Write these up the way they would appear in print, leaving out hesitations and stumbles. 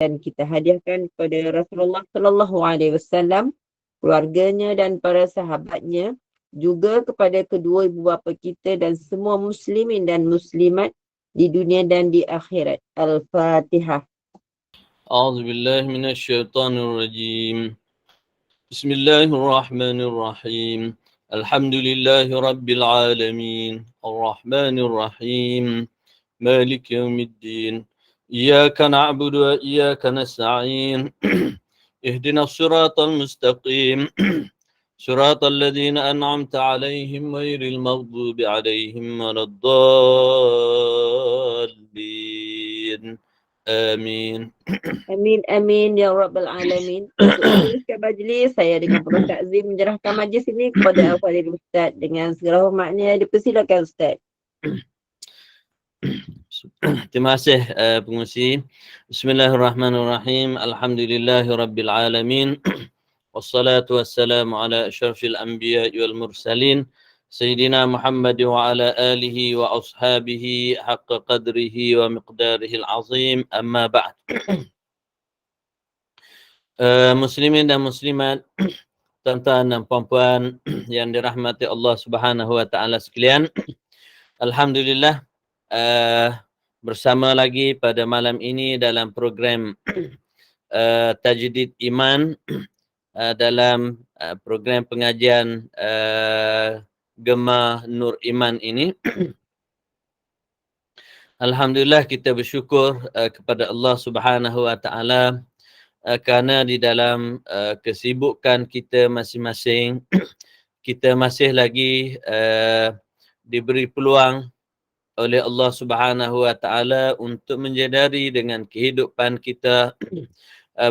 dan kita hadiahkan kepada Rasulullah sallallahu alaihi wasallam, keluarganya dan para sahabatnya, juga kepada kedua ibu bapa kita dan semua muslimin dan muslimat di dunia dan di akhirat. Al-Fatihah. أعوذ بالله من الشيطان الرجيم. بسم الله الرحمن الرحيم. الحمد لله رب العالمين الرحمن الرحيم مالك يوم الدين إياك نعبد وإياك نستعين اهدنا الصراط المستقيم صراط الذين أنعمت عليهم غير المغضوب عليهم ولا الضالين آمين. Amin, amin, ya Rabbal Alamin. Untuk meneruskan majlis, saya dengan penuh takzim menyerahkan majlis ini kepada Al-Fadhil Ustaz. Dengan segala hormatnya, dipersilakan Ustaz. Terima kasih pengusi. Bismillahirrahmanirrahim. Alhamdulillahirabbil alamin. Wassalatu wassalamu ala asyrafil anbiya'i wal mursalin Sayyidina Muhammad wa ala alihi wa ashabihi haqqa qadrihi wa miqdarihi al-azim. Amma ba'd. Muslimin dan muslimat, tuan-tuan dan puan-puan yang dirahmati Allah Subhanahu wa taala sekalian. Alhamdulillah, bersama lagi pada malam ini dalam program Tajdid Iman, dalam program pengajian Gema Nur Iman ini. Alhamdulillah, kita bersyukur kepada Allah Subhanahu wa taala kerana di dalam kesibukan kita masing-masing kita masih lagi diberi peluang oleh Allah Subhanahu wa taala untuk menjadari dengan kehidupan kita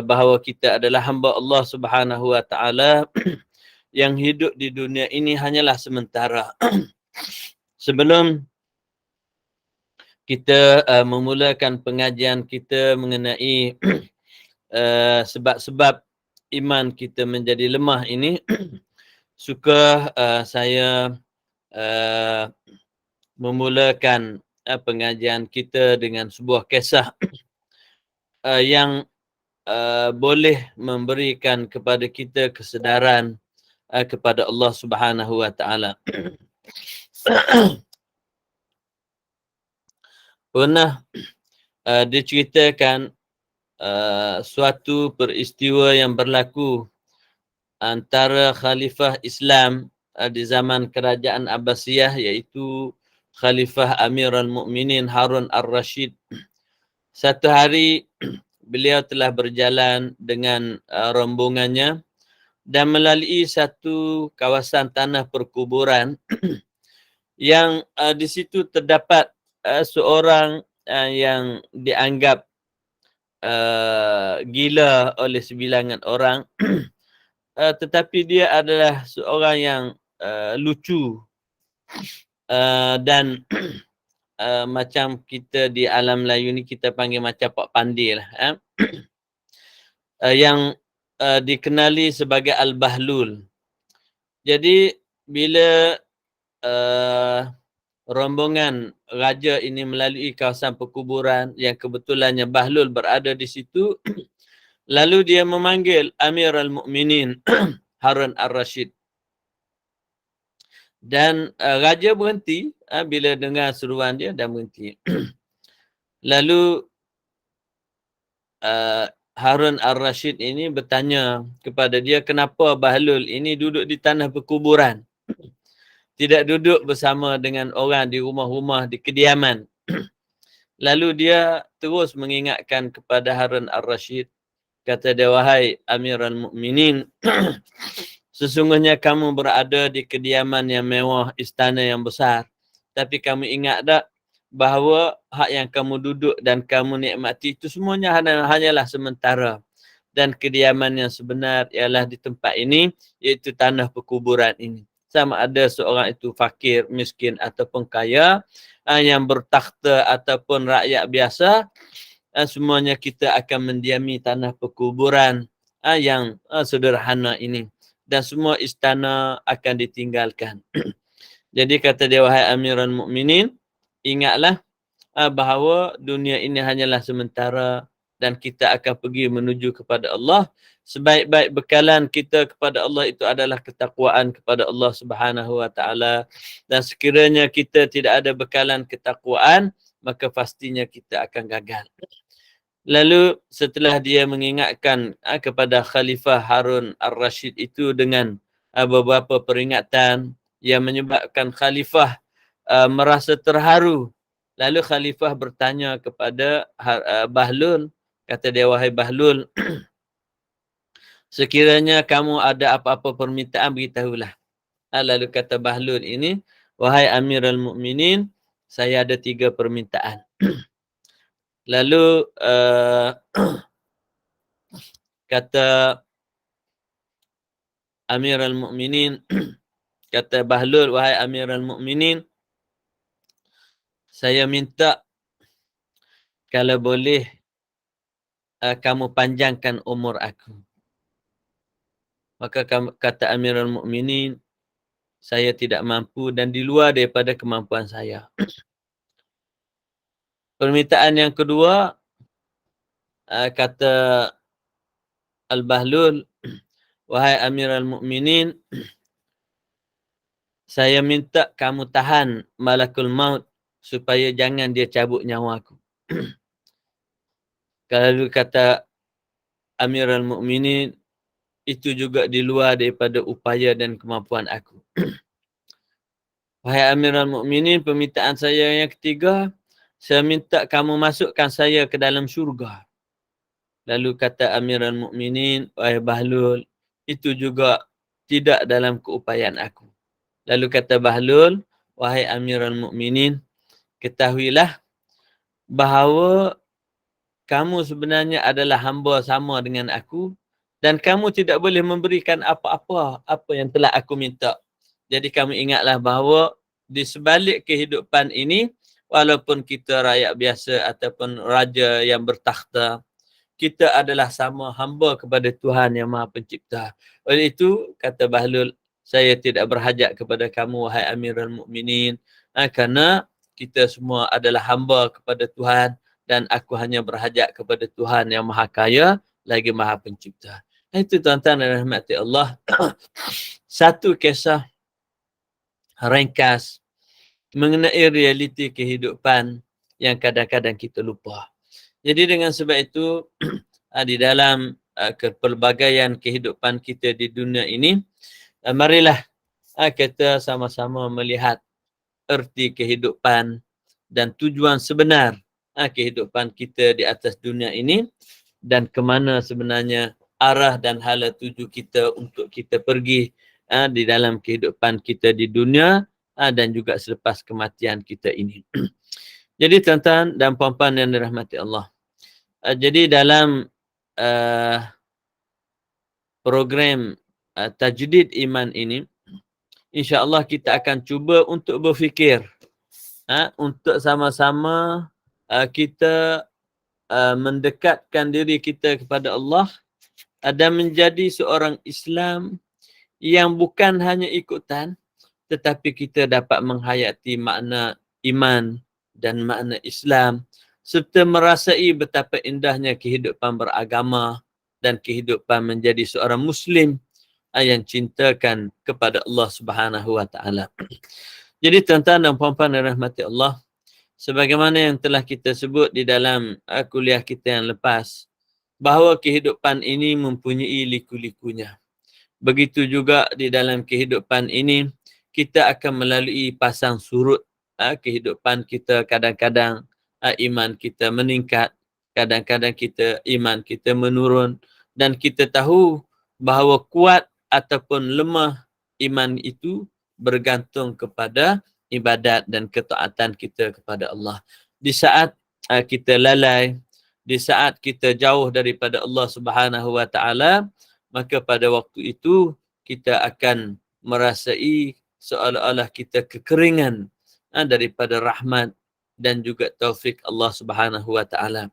bahawa kita adalah hamba Allah Subhanahu wa taala yang hidup di dunia ini hanyalah sementara. Sebelum kita memulakan pengajian kita mengenai sebab-sebab iman kita menjadi lemah ini, suka saya memulakan pengajian kita dengan sebuah kisah yang boleh memberikan kepada kita kesedaran kepada Allah Subhanahu wa taala. Pernah diceritakan suatu peristiwa yang berlaku antara khalifah Islam di zaman kerajaan Abbasiyah, iaitu Khalifah Amirul Mukminin Harun Ar-Rashid. Satu hari beliau telah berjalan dengan rombongannya dan melalui satu kawasan tanah perkuburan yang di situ terdapat seorang yang dianggap gila oleh sebilangan orang, tetapi dia adalah seorang yang lucu dan macam kita di alam Melayu ni kita panggil macam Pak Pandil lah, yang dikenali sebagai Al-Bahlul. Jadi bila rombongan raja ini melalui kawasan perkuburan yang kebetulannya Bahlul berada di situ, lalu dia memanggil Amirul Mukminin Harun Ar-Rashid. Dan raja berhenti bila dengar seruan dia dan berhenti. Lalu Harun Ar-Rashid ini bertanya kepada dia, kenapa Bahlul ini duduk di tanah perkuburan? Tidak duduk bersama dengan orang di rumah-rumah, di kediaman. Lalu dia terus mengingatkan kepada Harun Ar-Rashid. Kata dia, wahai Amirul Mukminin, sesungguhnya kamu berada di kediaman yang mewah, istana yang besar. Tapi kamu ingat tak bahawa hak yang kamu duduk dan kamu nikmati itu semuanya hanyalah sementara. Dan kediaman yang sebenar ialah di tempat ini, iaitu tanah perkuburan ini. Sama ada seorang itu fakir, miskin ataupun kaya, yang bertakhta ataupun rakyat biasa, semuanya kita akan mendiami tanah perkuburan yang sederhana ini. Dan semua istana akan ditinggalkan. Jadi kata dia, wahai Amirul Mukminin, ingatlah bahawa dunia ini hanyalah sementara dan kita akan pergi menuju kepada Allah. Sebaik-baik bekalan kita kepada Allah itu adalah ketakwaan kepada Allah Subhanahu wa taala. Dan sekiranya kita tidak ada bekalan ketakwaan, maka pastinya kita akan gagal. Lalu setelah dia mengingatkan kepada Khalifah Harun Ar-Rashid itu dengan beberapa peringatan yang menyebabkan Khalifah merasa terharu. Lalu Khalifah bertanya kepada Bahlul, kata dia, wahai Bahlul, sekiranya kamu ada apa-apa permintaan, beritahulah. Lalu kata Bahlul ini, wahai Amirul Mukminin, saya ada 3 permintaan. Lalu kata Amirul Mukminin, kata Bahlul, wahai Amirul Mukminin, saya minta kalau boleh kamu panjangkan umur aku. Maka kata Amirul Mukminin, saya tidak mampu dan di luar daripada kemampuan saya. Permintaan yang kedua, kata Al-Bahlul, wahai Amirul Mukminin, saya minta kamu tahan malakul maut supaya jangan dia cabut nyawa aku. Kalau kata Amirul Mukminin, itu juga di luar daripada upaya dan kemampuan aku. Wahai Amirul Mukminin, permintaan saya yang ketiga, saya minta kamu masukkan saya ke dalam syurga. Lalu kata Amirul Mukminin, wahai Bahlul, itu juga tidak dalam keupayaan aku. Lalu kata Bahlul, wahai Amirul Mukminin, ketahuilah bahawa kamu sebenarnya adalah hamba sama dengan aku dan kamu tidak boleh memberikan apa-apa yang telah aku minta. Jadi kamu ingatlah bahawa di sebalik kehidupan ini, walaupun kita rakyat biasa ataupun raja yang bertakhta, kita adalah sama hamba kepada Tuhan yang Maha Pencipta. Oleh itu, kata Bahlul, saya tidak berhajat kepada kamu, wahai Amirul Mukminin, kerana kita semua adalah hamba kepada Tuhan dan aku hanya berhajat kepada Tuhan yang Maha Kaya lagi Maha Pencipta. Itu tuan-tuan dan rahmati Allah. Satu kisah ringkas mengenai realiti kehidupan yang kadang-kadang kita lupa. Jadi dengan sebab itu, di dalam kepelbagaian kehidupan kita di dunia ini, marilah kita sama-sama melihat erti kehidupan dan tujuan sebenar kehidupan kita di atas dunia ini dan ke mana sebenarnya arah dan hala tuju kita untuk kita pergi di dalam kehidupan kita di dunia dan juga selepas kematian kita ini. Jadi tuan-tuan dan puan-puan yang dirahmati Allah. Jadi dalam program tajdid iman ini, insya-Allah kita akan cuba untuk berfikir untuk sama-sama kita mendekatkan diri kita kepada Allah dan menjadi seorang Islam yang bukan hanya ikutan, tetapi kita dapat menghayati makna iman dan makna Islam serta merasai betapa indahnya kehidupan beragama dan kehidupan menjadi seorang Muslim yang cintakan kepada Allah Subhanahu wa taala. Jadi tuan-tuan dan puan-puan yang rahmati Allah, sebagaimana yang telah kita sebut di dalam kuliah kita yang lepas, bahawa kehidupan ini mempunyai liku-likunya. Begitu juga di dalam kehidupan ini, kita akan melalui pasang surut kehidupan kita. Kadang-kadang iman kita meningkat, kadang-kadang iman kita menurun, dan kita tahu bahawa kuat ataupun lemah iman itu bergantung kepada ibadat dan ketaatan kita kepada Allah. Di saat kita lalai, di saat kita jauh daripada Allah Subhanahu wa taala, maka pada waktu itu kita akan merasai seolah-olah kita kekeringan daripada rahmat dan juga taufik Allah Subhanahu wa taala.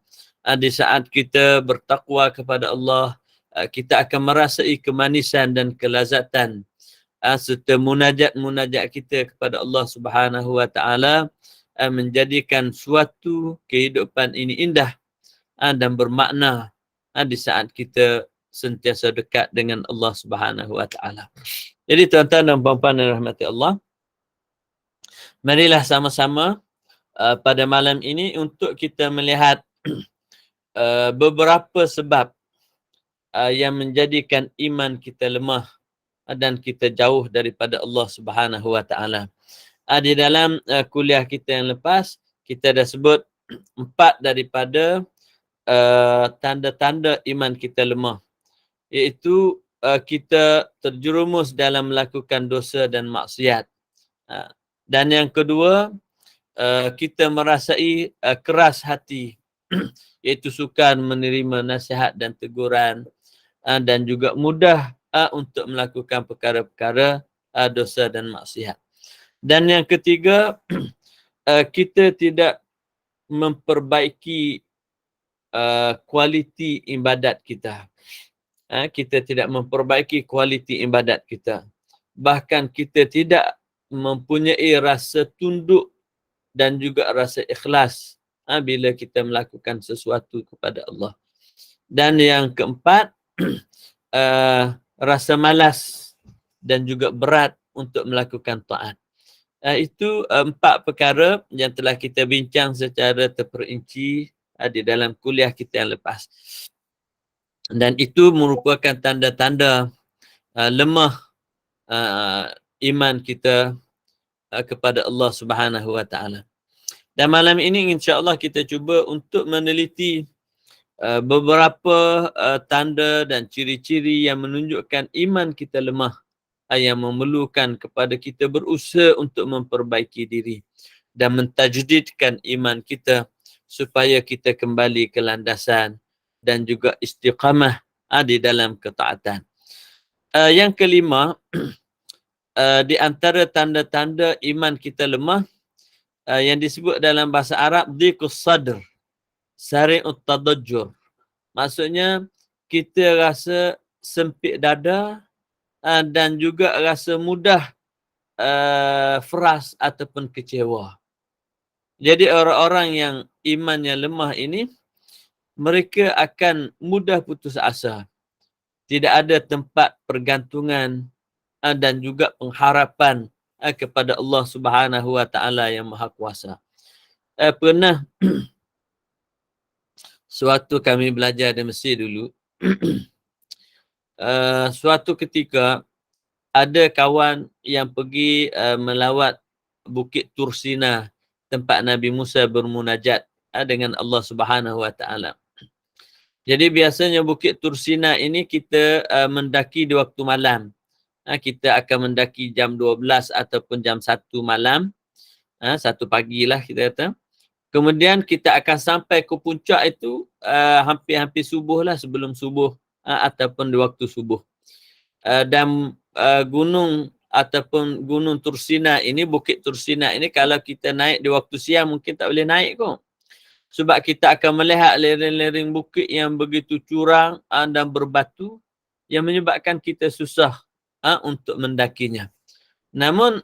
Di saat kita bertakwa kepada Allah, kita akan merasai kemanisan dan kelazatan serta munajat-munajat kita kepada Allah Subhanahu wa taala menjadikan suatu kehidupan ini indah dan bermakna di saat kita sentiasa dekat dengan Allah Subhanahu wa taala. Jadi tuan-tuan dan puan-puan yang dirahmati Allah, marilah sama-sama pada malam ini untuk kita melihat beberapa sebab yang menjadikan iman kita lemah dan kita jauh daripada Allah Subhanahu wa taala. Di dalam kuliah kita yang lepas, kita dah sebut 4 daripada tanda-tanda iman kita lemah, iaitu kita terjerumus dalam melakukan dosa dan maksiat. Dan yang kedua, kita merasai keras hati, iaitu sukar menerima nasihat dan teguran, dan juga mudah untuk melakukan perkara-perkara dosa dan maksiat. Dan yang ketiga, kita tidak memperbaiki kualiti ibadat kita. Kita tidak memperbaiki kualiti ibadat kita. Bahkan kita tidak mempunyai rasa tunduk dan juga rasa ikhlas bila kita melakukan sesuatu kepada Allah. Dan yang keempat, rasa malas dan juga berat untuk melakukan taat. Itu 4 perkara yang telah kita bincang secara terperinci di dalam kuliah kita yang lepas. Dan itu merupakan tanda-tanda lemah iman kita kepada Allah Subhanahu wa taala. Dan malam ini insya-Allah kita cuba untuk meneliti beberapa tanda dan ciri-ciri yang menunjukkan iman kita lemah, yang memerlukan kepada kita berusaha untuk memperbaiki diri dan mentajdidkan iman kita supaya kita kembali ke landasan dan juga istiqamah di dalam ketaatan. Yang kelima, di antara tanda-tanda iman kita lemah yang disebut dalam bahasa Arab dhiqus sadr, sari'ut tadajjur. Maksudnya kita rasa sempit dada dan juga rasa mudah frust ataupun kecewa. Jadi orang-orang yang imannya lemah ini, mereka akan mudah putus asa. Tidak ada tempat pergantungan dan juga pengharapan kepada Allah Subhanahu wa taala yang Maha Kuasa. Pernah suatu kami belajar di Mesir dulu. Suatu ketika ada kawan yang pergi melawat Bukit Tursina, tempat Nabi Musa bermunajat dengan Allah Subhanahu wa taala. Jadi biasanya Bukit Tursina ini kita mendaki di waktu malam. Kita akan mendaki jam 12 ataupun jam 1 malam. 1 pagi lah kita kata. Kemudian kita akan sampai ke puncak itu hampir-hampir subuh lah, sebelum subuh ataupun di waktu subuh. Dan gunung ataupun gunung Tursina ini, Bukit Tursina ini, kalau kita naik di waktu siang mungkin tak boleh naik kok. Sebab kita akan melihat lereng-lereng bukit yang begitu curam dan berbatu yang menyebabkan kita susah untuk mendakinya. Namun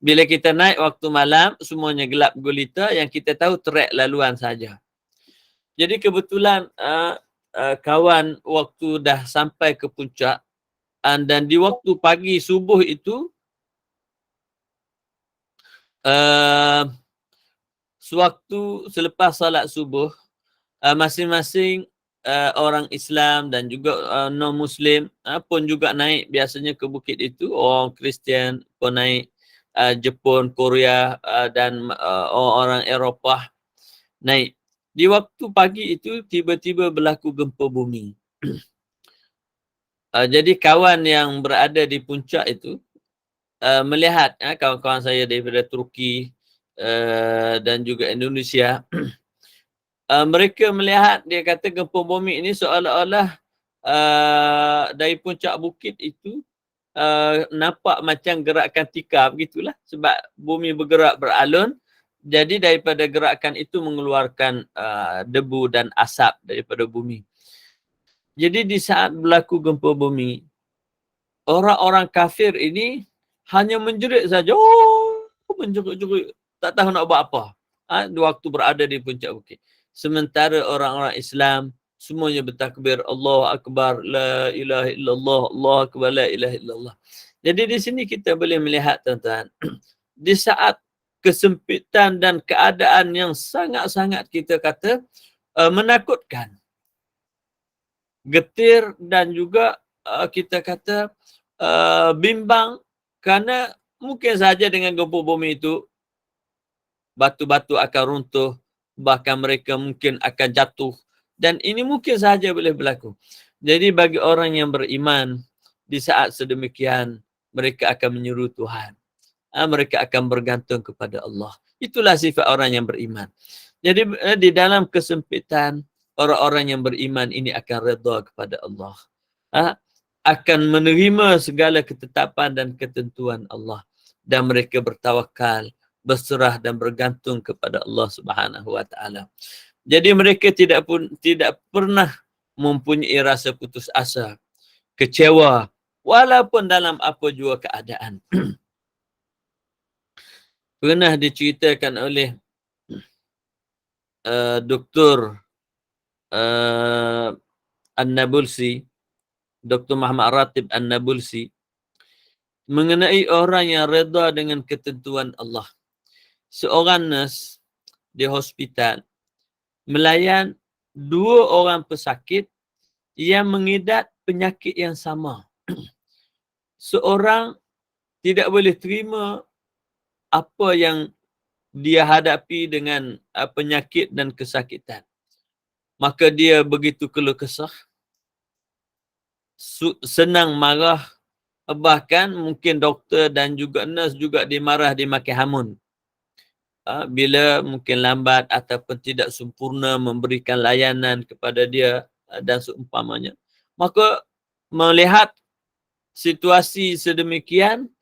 bila kita naik waktu malam, semuanya gelap gulita, yang kita tahu trek laluan saja. Jadi kebetulan kawan waktu dah sampai ke puncak dan di waktu pagi subuh itu sewaktu selepas salat subuh, masing-masing orang Islam dan juga non-Muslim pun juga naik biasanya ke bukit itu. Orang Kristian pun naik, Jepun, Korea dan orang Eropah naik. Di waktu pagi itu tiba-tiba berlaku gempa bumi. Jadi kawan yang berada di puncak itu melihat, kawan-kawan saya daripada Turki dan juga Indonesia, mereka melihat, dia kata gempa bumi ini seolah-olah dari puncak bukit itu nampak macam gerakan tikar begitulah, sebab bumi bergerak beralun. Jadi daripada gerakan itu mengeluarkan debu dan asap daripada bumi. Jadi di saat berlaku gempa bumi, orang-orang kafir ini hanya menjerit saja. Menjerit-jerit. Tak tahu nak buat apa. Di waktu berada di puncak bukit. Sementara orang-orang Islam semuanya bertakbir Allahu Akbar, la ilaha illallah, Allahu Akbar, la ilaha illallah. Jadi di sini kita boleh melihat tuan-tuan, di saat kesempitan dan keadaan yang sangat-sangat kita kata menakutkan, getir dan juga kita kata bimbang, kerana mungkin saja dengan gempa bumi itu batu-batu akan runtuh, bahkan mereka mungkin akan jatuh, dan ini mungkin saja boleh berlaku. Jadi bagi orang yang beriman, di saat sedemikian mereka akan menyeru Tuhan. Mereka akan bergantung kepada Allah. Itulah sifat orang yang beriman. Jadi di dalam kesempitan, orang-orang yang beriman ini akan redha kepada Allah. Akan menerima segala ketetapan dan ketentuan Allah. Dan mereka bertawakal, berserah dan bergantung kepada Allah Subhanahu wa taala. Jadi mereka tidak pernah mempunyai rasa putus asa, kecewa, walaupun dalam apa jua keadaan. Pernah diceritakan oleh Dr. An-Nabulsi, Dr. Muhammad Ratib An-Nabulsi, mengenai orang yang redha dengan ketentuan Allah. Seorang nurse di hospital melayan 2 orang pesakit yang mengidap penyakit yang sama. Seorang tidak boleh terima apa yang dia hadapi dengan penyakit dan kesakitan. Maka dia begitu keluh kesah, senang marah, bahkan mungkin doktor dan juga nurse juga dimarah, dimaki hamun. Bila mungkin lambat ataupun tidak sempurna memberikan layanan kepada dia dan seumpamanya. Maka melihat situasi sedemikian,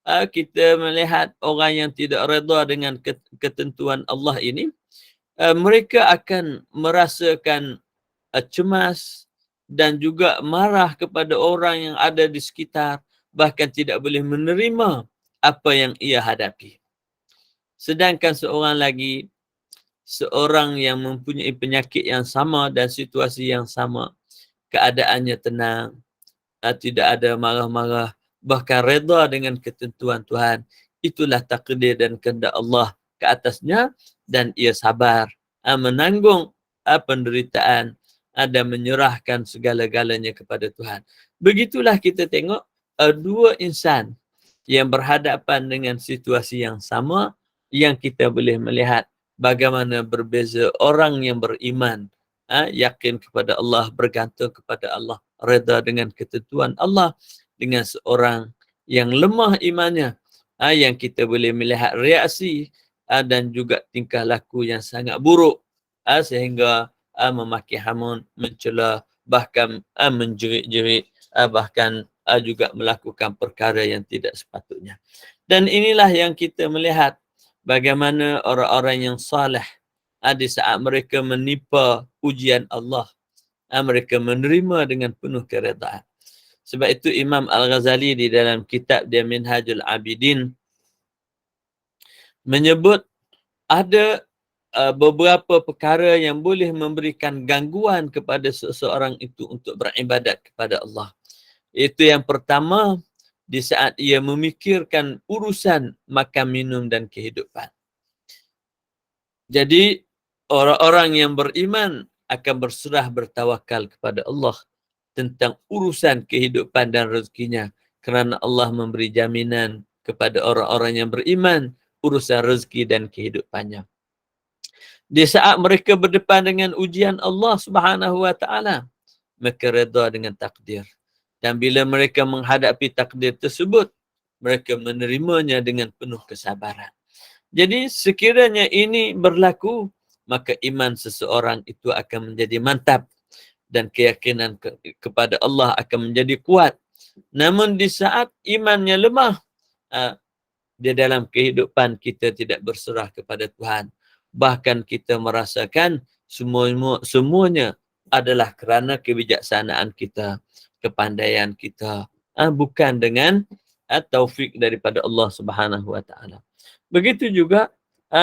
kita melihat orang yang tidak redha dengan ketentuan Allah ini, mereka akan merasakan cemas dan juga marah kepada orang yang ada di sekitar, bahkan tidak boleh menerima apa yang ia hadapi. Sedangkan seorang yang mempunyai penyakit yang sama dan situasi yang sama, keadaannya tenang, tidak ada marah-marah, bahkan redha dengan ketentuan Tuhan. Itulah takdir dan kehendak Allah ke atasnya, dan ia sabar, menanggung penderitaan, dan menyerahkan segala-galanya kepada Tuhan. Begitulah kita tengok 2 insan yang berhadapan dengan situasi yang sama, yang kita boleh melihat bagaimana berbeza orang yang beriman, yakin kepada Allah, bergantung kepada Allah, redha dengan ketentuan Allah, dengan seorang yang lemah imannya, yang kita boleh melihat reaksi dan juga tingkah laku yang sangat buruk, sehingga memaki hamun, mencela, bahkan menjerit-jerit, bahkan juga melakukan perkara yang tidak sepatutnya. Dan inilah yang kita melihat bagaimana orang-orang yang saleh, di saat mereka menimpa ujian Allah, mereka menerima dengan penuh keredaan. Sebab itu Imam Al-Ghazali di dalam kitab dia Minhajul Abidin menyebut ada beberapa perkara yang boleh memberikan gangguan kepada seseorang itu untuk beribadat kepada Allah. Itu yang pertama, di saat ia memikirkan urusan makan, minum dan kehidupan. Jadi orang-orang yang beriman akan berserah, bertawakal kepada Allah tentang urusan kehidupan dan rezekinya, kerana Allah memberi jaminan kepada orang-orang yang beriman urusan rezeki dan kehidupannya. Di saat mereka berdepan dengan ujian Allah Subhanahu wa taala, mereka redha dengan takdir. Dan bila mereka menghadapi takdir tersebut, mereka menerimanya dengan penuh kesabaran. Jadi sekiranya ini berlaku, maka iman seseorang itu akan menjadi mantap dan keyakinan kepada Allah akan menjadi kuat. Namun di saat imannya lemah, di dalam kehidupan kita tidak berserah kepada Tuhan. Bahkan kita merasakan semuanya adalah kerana kebijaksanaan kita, kepandaian kita, bukan dengan taufik daripada Allah Subhanahu wa taala. Begitu juga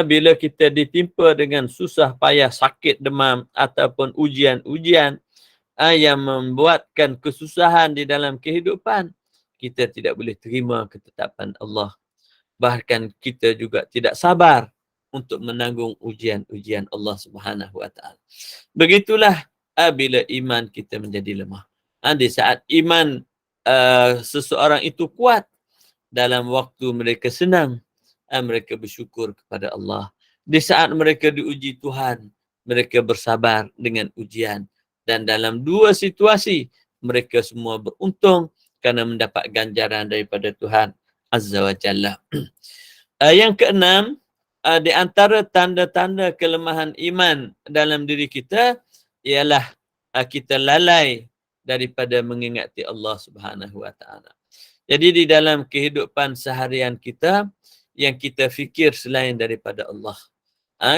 bila kita ditimpa dengan susah payah, sakit, demam ataupun ujian-ujian yang membuatkan kesusahan di dalam kehidupan, kita tidak boleh terima ketetapan Allah. Bahkan kita juga tidak sabar untuk menanggung ujian-ujian Allah Subhanahu wa taala. Begitulah bila iman kita menjadi lemah. Di saat iman seseorang itu kuat, dalam waktu mereka senang, mereka bersyukur kepada Allah. Di saat mereka diuji Tuhan, mereka bersabar dengan ujian. Dan dalam dua situasi, mereka semua beruntung kerana mendapat ganjaran daripada Tuhan Azza wa Jalla. Yang keenam, di antara tanda-tanda kelemahan iman dalam diri kita ialah kita lalai daripada mengingati Allah Subhanahu wa taala. Jadi di dalam kehidupan seharian kita, yang kita fikir selain daripada Allah.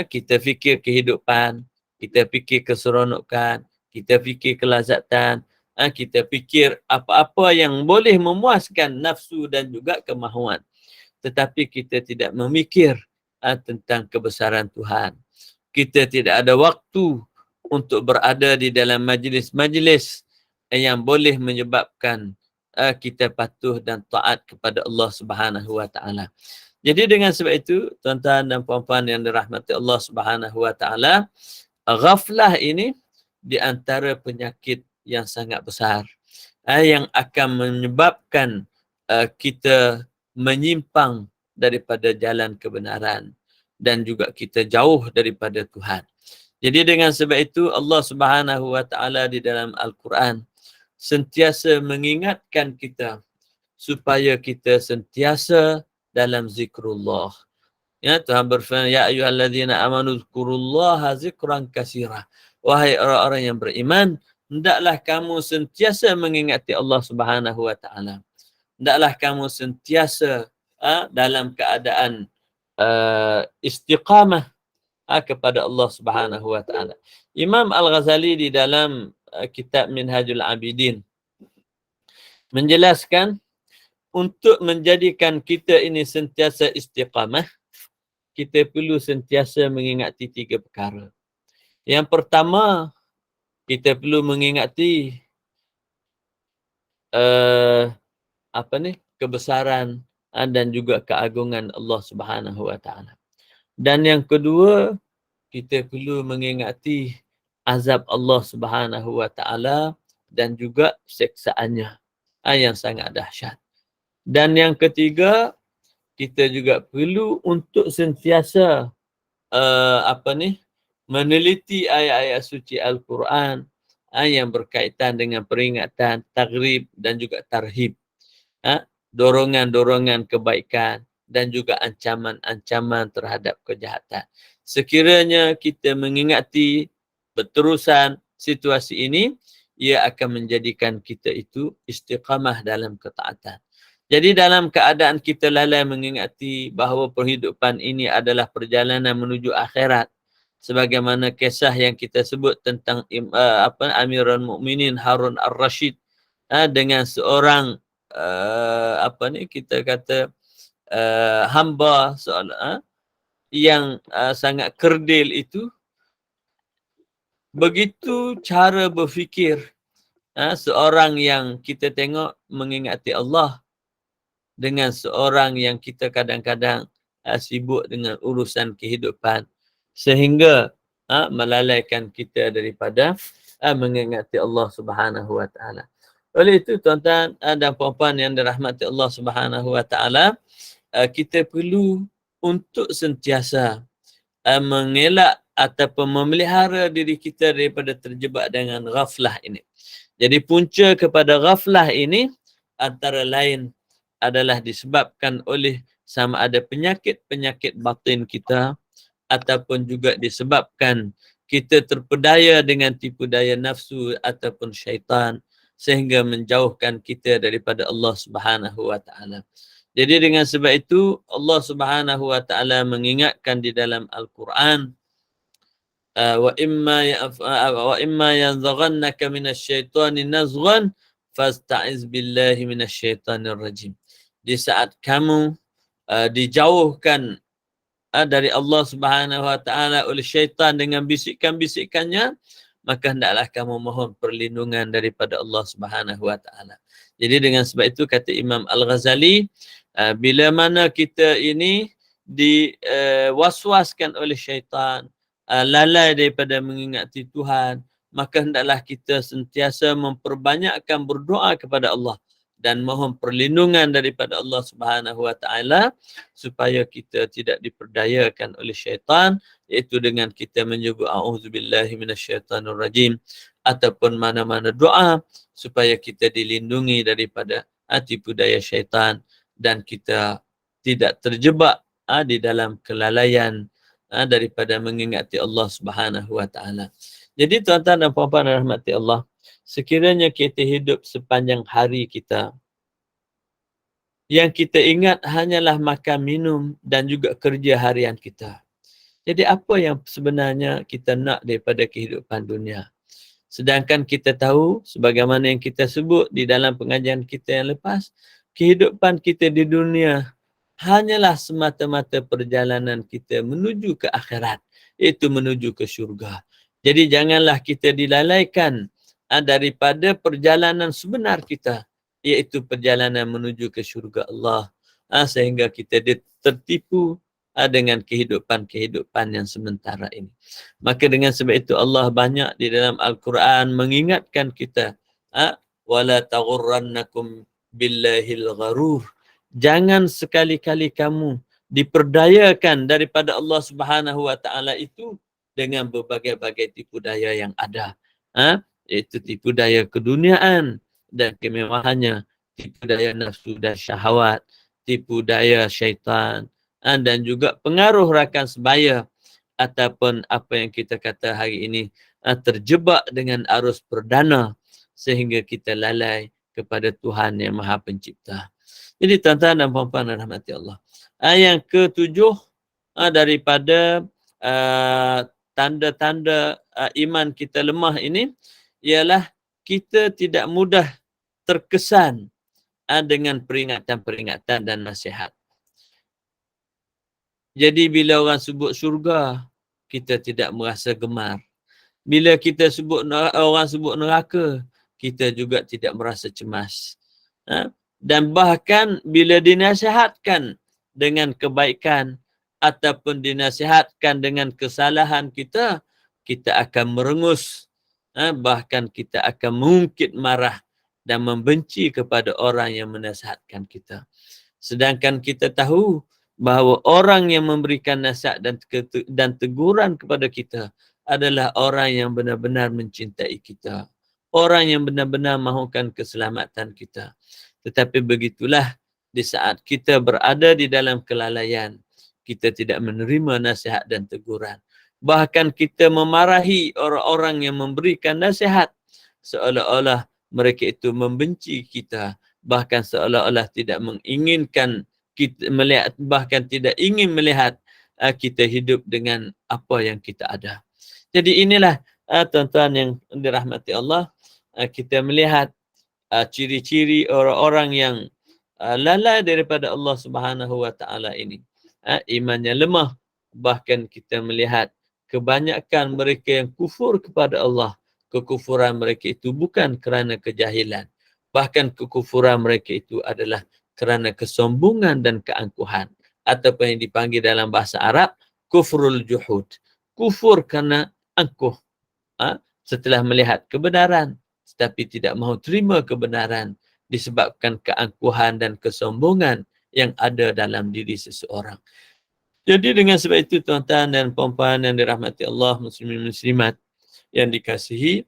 Kita fikir kehidupan, kita fikir keseronokan, kita fikir kelazatan, kita fikir apa-apa yang boleh memuaskan nafsu dan juga kemahuan. Tetapi kita tidak memikir tentang kebesaran Tuhan. Kita tidak ada waktu untuk berada di dalam majlis-majlis yang boleh menyebabkan kita patuh dan taat kepada Allah Subhanahu wa taala. Jadi dengan sebab itu, tuan-tuan dan puan-puan yang dirahmati Allah Subhanahu wa taala, ghaflah ini di antara penyakit yang sangat besar yang akan menyebabkan kita menyimpang daripada jalan kebenaran dan juga kita jauh daripada Tuhan. Jadi dengan sebab itu Allah Subhanahu wa taala di dalam Al-Quran sentiasa mengingatkan kita supaya kita sentiasa dalam zikrullah. Ya, Tuhan berfirman, ya ayyuhalladzina amanu dzkurullaha zikran katsira. Wahai orang-orang yang beriman, hendaklah kamu sentiasa mengingati Allah Subhanahu wa taala. Hendaklah kamu sentiasa dalam keadaan istiqamah kepada Allah Subhanahu wa taala. Imam Al-Ghazali di dalam kitab Minhajul Abidin menjelaskan untuk menjadikan kita ini sentiasa istiqamah, kita perlu sentiasa mengingati tiga perkara. Yang pertama, kita perlu mengingati kebesaran dan juga keagungan Allah Subhanahu wa taala. Dan yang kedua, kita perlu mengingati azab Allah Subhanahu wa taala dan juga seksaannya yang sangat dahsyat. Dan yang ketiga, kita juga perlu untuk sentiasa meneliti ayat-ayat suci Al-Quran yang berkaitan dengan peringatan, targhib dan juga tarhib. Dorongan-dorongan kebaikan dan juga ancaman-ancaman terhadap kejahatan. Sekiranya kita mengingati berterusan situasi ini, ia akan menjadikan kita itu istiqamah dalam ketaatan. Jadi dalam keadaan kita lalai mengingati bahawa perhidupan ini adalah perjalanan menuju akhirat, sebagaimana kisah yang kita sebut tentang Amirul Mukminin Harun Ar-Rashid dengan seorang hamba yang sangat kerdil itu. Begitu cara berfikir seorang yang kita tengok mengingati Allah dengan seorang yang kita kadang-kadang sibuk dengan urusan kehidupan sehingga melalaikan kita daripada mengingati Allah Subhanahu wa taala. Oleh itu tuan-tuan dan puan-puan yang dirahmati Allah Subhanahu wa taala, kita perlu untuk sentiasa mengelak ataupun memelihara diri kita daripada terjebak dengan ghaflah ini. Jadi punca kepada ghaflah ini antara lain adalah disebabkan oleh sama ada penyakit-penyakit batin kita ataupun juga disebabkan kita terpedaya dengan tipu daya nafsu ataupun syaitan sehingga menjauhkan kita daripada Allah Subhanahu wa taala. Jadi dengan sebab itu Allah Subhanahu wa taala mengingatkan di dalam Al-Quran, wa imma yanzaghannaka minasyaitani nazghan fasta'iz billahi minasyaitanir rajim. Di saat kamu dijauhkan dari Allah Subhanahu wa taala oleh syaitan dengan bisikan-bisikannya, maka hendaklah kamu mohon perlindungan daripada Allah Subhanahu wa taala. Jadi dengan sebab itu kata Imam Al-Ghazali, bila mana kita ini diwaswaskan oleh syaitan, lalai daripada mengingati Tuhan, maka hendaklah kita sentiasa memperbanyakkan berdoa kepada Allah dan mohon perlindungan daripada Allah Subhanahu wa taala supaya kita tidak diperdayakan oleh syaitan, iaitu dengan kita menyebut auzubillahi minasyaitanirrajim ataupun mana-mana doa supaya kita dilindungi daripada tipu daya syaitan dan kita tidak terjebak di dalam kelalaian daripada mengingati Allah Subhanahu wa taala. Jadi tuan-tuan dan puan-puan rahmati Allah, sekiranya kita hidup sepanjang hari kita, yang kita ingat hanyalah makan minum dan juga kerja harian kita. Jadi apa yang sebenarnya kita nak daripada kehidupan dunia? Sedangkan kita tahu, sebagaimana yang kita sebut di dalam pengajian kita yang lepas, kehidupan kita di dunia hanyalah semata-mata perjalanan kita menuju ke akhirat, iaitu menuju ke syurga. Jadi janganlah kita dilalaikan daripada perjalanan sebenar kita, iaitu perjalanan menuju ke syurga Allah, sehingga kita tertipu dengan kehidupan yang sementara ini. Maka dengan sebab itu Allah banyak di dalam Al-Quran mengingatkan kita, wala taghurrannakum billahil gharur. Jangan sekali-kali kamu diperdayakan daripada Allah Subhanahu wa taala itu dengan berbagai-bagai tipu daya yang ada. Iaitu tipu daya keduniaan dan kemewahannya, tipu daya nafsu dan syahwat, tipu daya syaitan, dan juga pengaruh rakan sebaya ataupun apa yang kita kata hari ini terjebak dengan arus perdana sehingga kita lalai kepada Tuhan yang Maha Pencipta. Jadi tuan-tuan dan puan-puan rahmati Allah. Yang ketujuh daripada tanda-tanda iman kita lemah ini ialah kita tidak mudah terkesan dengan peringatan-peringatan dan nasihat. Jadi bila orang sebut syurga, kita tidak merasa gemar. Bila kita orang sebut neraka, kita juga tidak merasa cemas. Dan bahkan bila dinasihatkan dengan kebaikan ataupun dinasihatkan dengan kesalahan kita, kita akan merengus. Bahkan kita akan mengungkit marah dan membenci kepada orang yang menasihatkan kita. Sedangkan kita tahu bahawa orang yang memberikan nasihat dan teguran kepada kita adalah orang yang benar-benar mencintai kita. Orang yang benar-benar mahukan keselamatan kita. Tetapi begitulah di saat kita berada di dalam kelalaian, kita tidak menerima nasihat dan teguran. Bahkan kita memarahi orang-orang yang memberikan nasihat seolah-olah mereka itu membenci kita. Bahkan seolah-olah tidak menginginkan kita melihat, bahkan tidak ingin melihat kita hidup dengan apa yang kita ada. Jadi inilah tuan-tuan yang dirahmati Allah, kita melihat ciri-ciri orang-orang yang lalai daripada Allah Subhanahu wa taala ini. Imannya lemah, bahkan kita melihat kebanyakan mereka yang kufur kepada Allah, kekufuran mereka itu bukan kerana kejahilan, bahkan kekufuran mereka itu adalah kerana kesombongan dan keangkuhan, ataupun yang dipanggil dalam bahasa Arab kufrul juhud. Kufur kerana angkuh setelah melihat kebenaran tetapi tidak mahu terima kebenaran disebabkan keangkuhan dan kesombongan yang ada dalam diri seseorang. Jadi dengan sebab itu tuan-tuan dan puan-puan yang dirahmati Allah, muslimin muslimat yang dikasihi,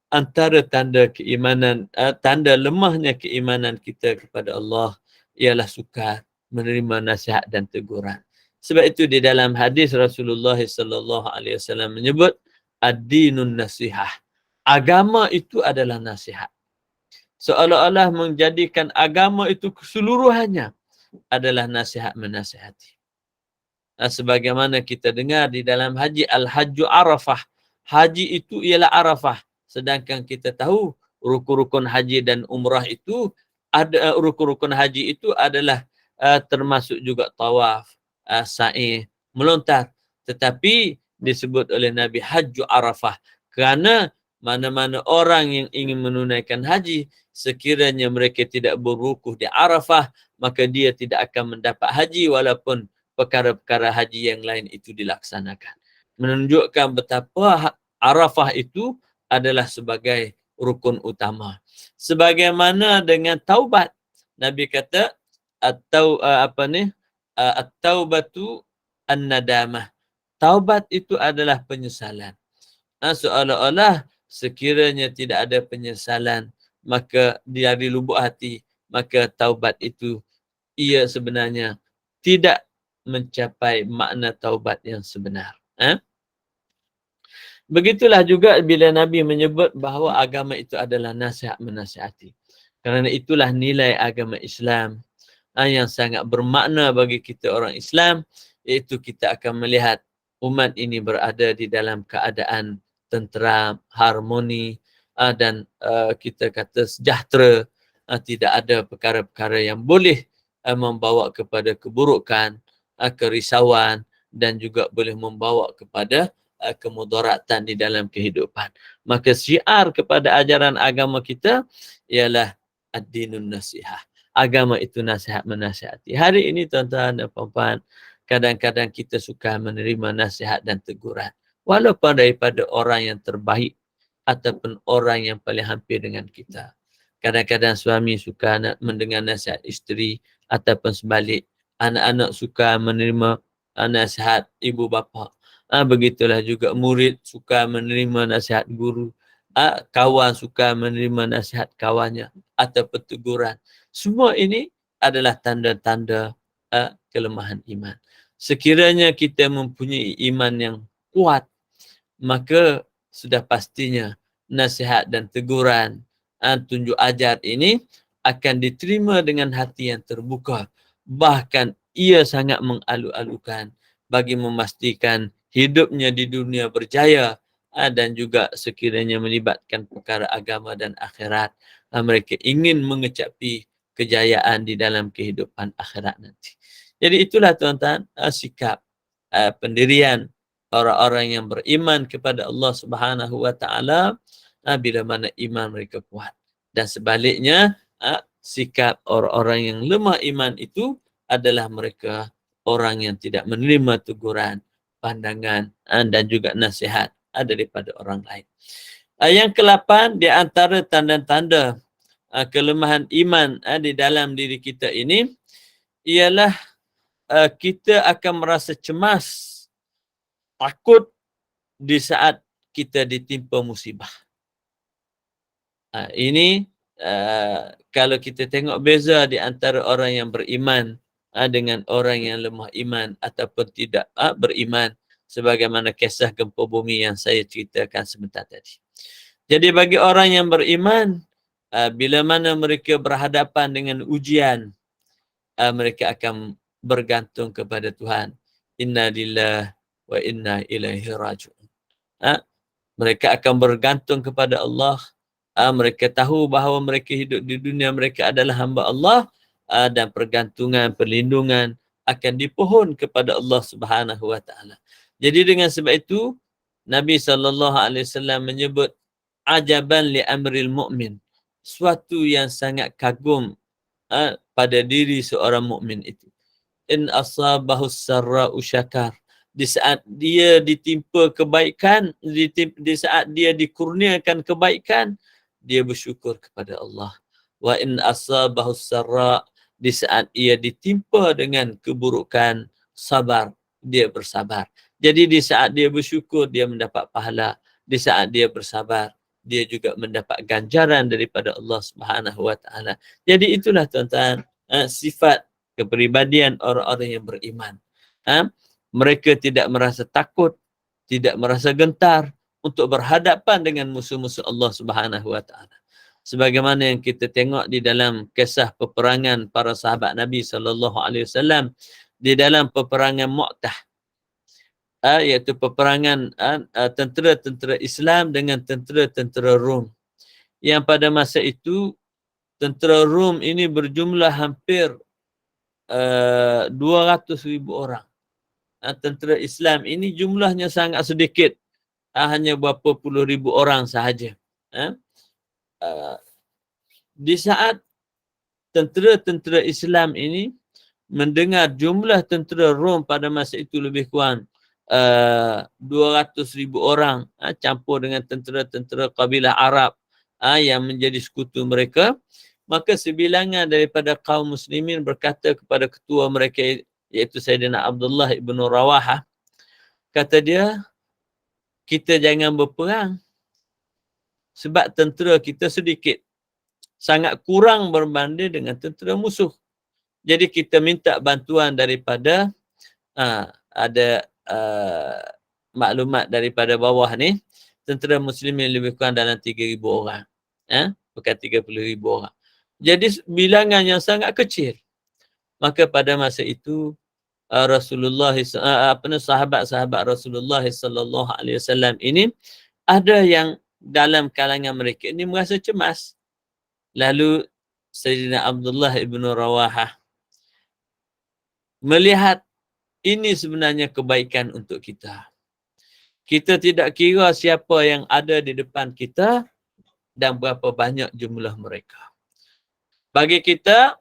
antara tanda keimanan, tanda lemahnya keimanan kita kepada Allah ialah sukar menerima nasihat dan teguran. Sebab itu di dalam hadis Rasulullah sallallahu alaihi wasallam menyebut ad-dinun nasihah. Agama itu adalah nasihat. Seolah-olah menjadikan agama itu keseluruhannya adalah nasihat menasihati. Sebagaimana kita dengar di dalam haji, al-hajju arafah. Haji itu ialah arafah. Sedangkan kita tahu rukun-rukun haji dan umrah itu rukun-rukun haji itu adalah termasuk juga tawaf, sa'i, melontar. Tetapi disebut oleh Nabi Hajju Arafah. Kerana mana-mana orang yang ingin menunaikan haji, sekiranya mereka tidak berwukuf di Arafah, maka dia tidak akan mendapat haji walaupun perkara-perkara haji yang lain itu dilaksanakan. Menunjukkan betapa Arafah itu adalah sebagai rukun utama. Sebagaimana dengan taubat, Nabi kata at-taubatu an-nadamah. Taubat itu adalah penyesalan. Seolah-olah sekiranya tidak ada penyesalan, maka dari lubuk hati, maka taubat itu ia sebenarnya tidak mencapai makna taubat yang sebenar. Begitulah juga bila Nabi menyebut bahawa agama itu adalah nasihat menasihati. Kerana itulah nilai agama Islam yang sangat bermakna bagi kita orang Islam, iaitu kita akan melihat umat ini berada di dalam keadaan tenteram, harmoni dan kita kata sejahtera, tidak ada perkara-perkara yang boleh membawa kepada keburukan, kerisauan dan juga boleh membawa kepada kemudaratan di dalam kehidupan. Maka syiar kepada ajaran agama kita ialah ad-dinun nasihah. Agama itu nasihat menasihati. Hari ini tuan-tuan dan puan-puan, kadang-kadang kita suka menerima nasihat dan teguran. Walaupun daripada orang yang terbaik ataupun orang yang paling hampir dengan kita. Kadang-kadang suami suka mendengar nasihat isteri ataupun sebalik. Anak-anak suka menerima nasihat ibu bapa. Begitulah juga murid suka menerima nasihat guru. Kawan suka menerima nasihat kawannya atau teguran. Semua ini adalah tanda-tanda kelemahan iman. Sekiranya kita mempunyai iman yang kuat, maka sudah pastinya nasihat dan teguran, tunjuk ajar ini akan diterima dengan hati yang terbuka. Bahkan ia sangat mengalu-alukan bagi memastikan hidupnya di dunia berjaya dan juga sekiranya melibatkan perkara agama dan akhirat, mereka ingin mengecapi kejayaan di dalam kehidupan akhirat nanti. Jadi itulah tuan-tuan sikap pendirian orang-orang yang beriman kepada Allah Subhanahu wa taala bila mana iman mereka kuat. Dan sebaliknya sikap orang-orang yang lemah iman itu adalah mereka orang yang tidak menerima teguran, pandangan dan juga nasihat daripada orang lain. Yang ke-8 di antara tanda-tanda kelemahan iman di dalam diri kita ini ialah kita akan merasa cemas, takut di saat kita ditimpa musibah. Ini kalau kita tengok beza di antara orang yang beriman dengan orang yang lemah iman ataupun tidak beriman, sebagaimana kisah gempa bumi yang saya ceritakan sebentar tadi. Jadi bagi orang yang beriman, bila mana mereka berhadapan dengan ujian, mereka akan bergantung kepada Tuhan. Inna lillahi wa inna ilaihi raji'un. Mereka akan bergantung kepada Allah. Mereka tahu bahawa mereka hidup di dunia mereka adalah hamba Allah dan pergantungan, perlindungan akan dipohon kepada Allah Subhanahu wa taala. Jadi dengan sebab itu Nabi SAW menyebut ajaban li amril mu'min, suatu yang sangat kagum pada diri seorang mukmin itu. In asabahu sarra'u syakar, di saat dia ditimpa kebaikan, di saat dia dikurniakan kebaikan, dia bersyukur kepada Allah. Wa in asabahu sarra', di saat ia ditimpa dengan keburukan, sabar, dia bersabar. Jadi di saat dia bersyukur, dia mendapat pahala. Di saat dia bersabar, dia juga mendapat ganjaran daripada Allah Subhanahu wa taala. Jadi itulah tuan-tuan sifat kepribadian orang-orang yang beriman. Mereka tidak merasa takut, tidak merasa gentar untuk berhadapan dengan musuh-musuh Allah Subhanahu wa taala. Sebagaimana yang kita tengok di dalam kisah peperangan para sahabat Nabi sallallahu alaihi wasallam di dalam peperangan Mu'tah, iaitu peperangan tentera-tentera Islam dengan tentera-tentera Rom. Yang pada masa itu tentera Rom ini berjumlah hampir 200,000 orang. tentera Islam ini jumlahnya sangat sedikit. Hanya berapa puluh ribu orang sahaja. Di saat tentera-tentera Islam ini mendengar jumlah tentera Rom pada masa itu lebih kurang 200,000 orang campur dengan tentera-tentera kabilah Arab yang menjadi sekutu mereka, maka sebilangan daripada kaum muslimin berkata kepada ketua mereka iaitu Sayyidina Abdullah ibn Rawahah, kata dia, kita jangan berperang sebab tentera kita sedikit, sangat kurang berbanding dengan tentera musuh. Jadi kita minta bantuan daripada ada maklumat daripada bawah ni, tentera muslimin lebih kurang dalam 3,000 orang. Bukan 30,000 orang. Jadi bilangan yang sangat kecil. Maka pada masa itu Rasulullah sahabat-sahabat Rasulullah sallallahu alaihi wasallam ini ada yang dalam kalangan mereka ini merasa cemas. Lalu Sayyidina Abdullah ibn Rawahah melihat ini sebenarnya kebaikan untuk kita. Kita tidak kira siapa yang ada di depan kita dan berapa banyak jumlah mereka. Bagi kita,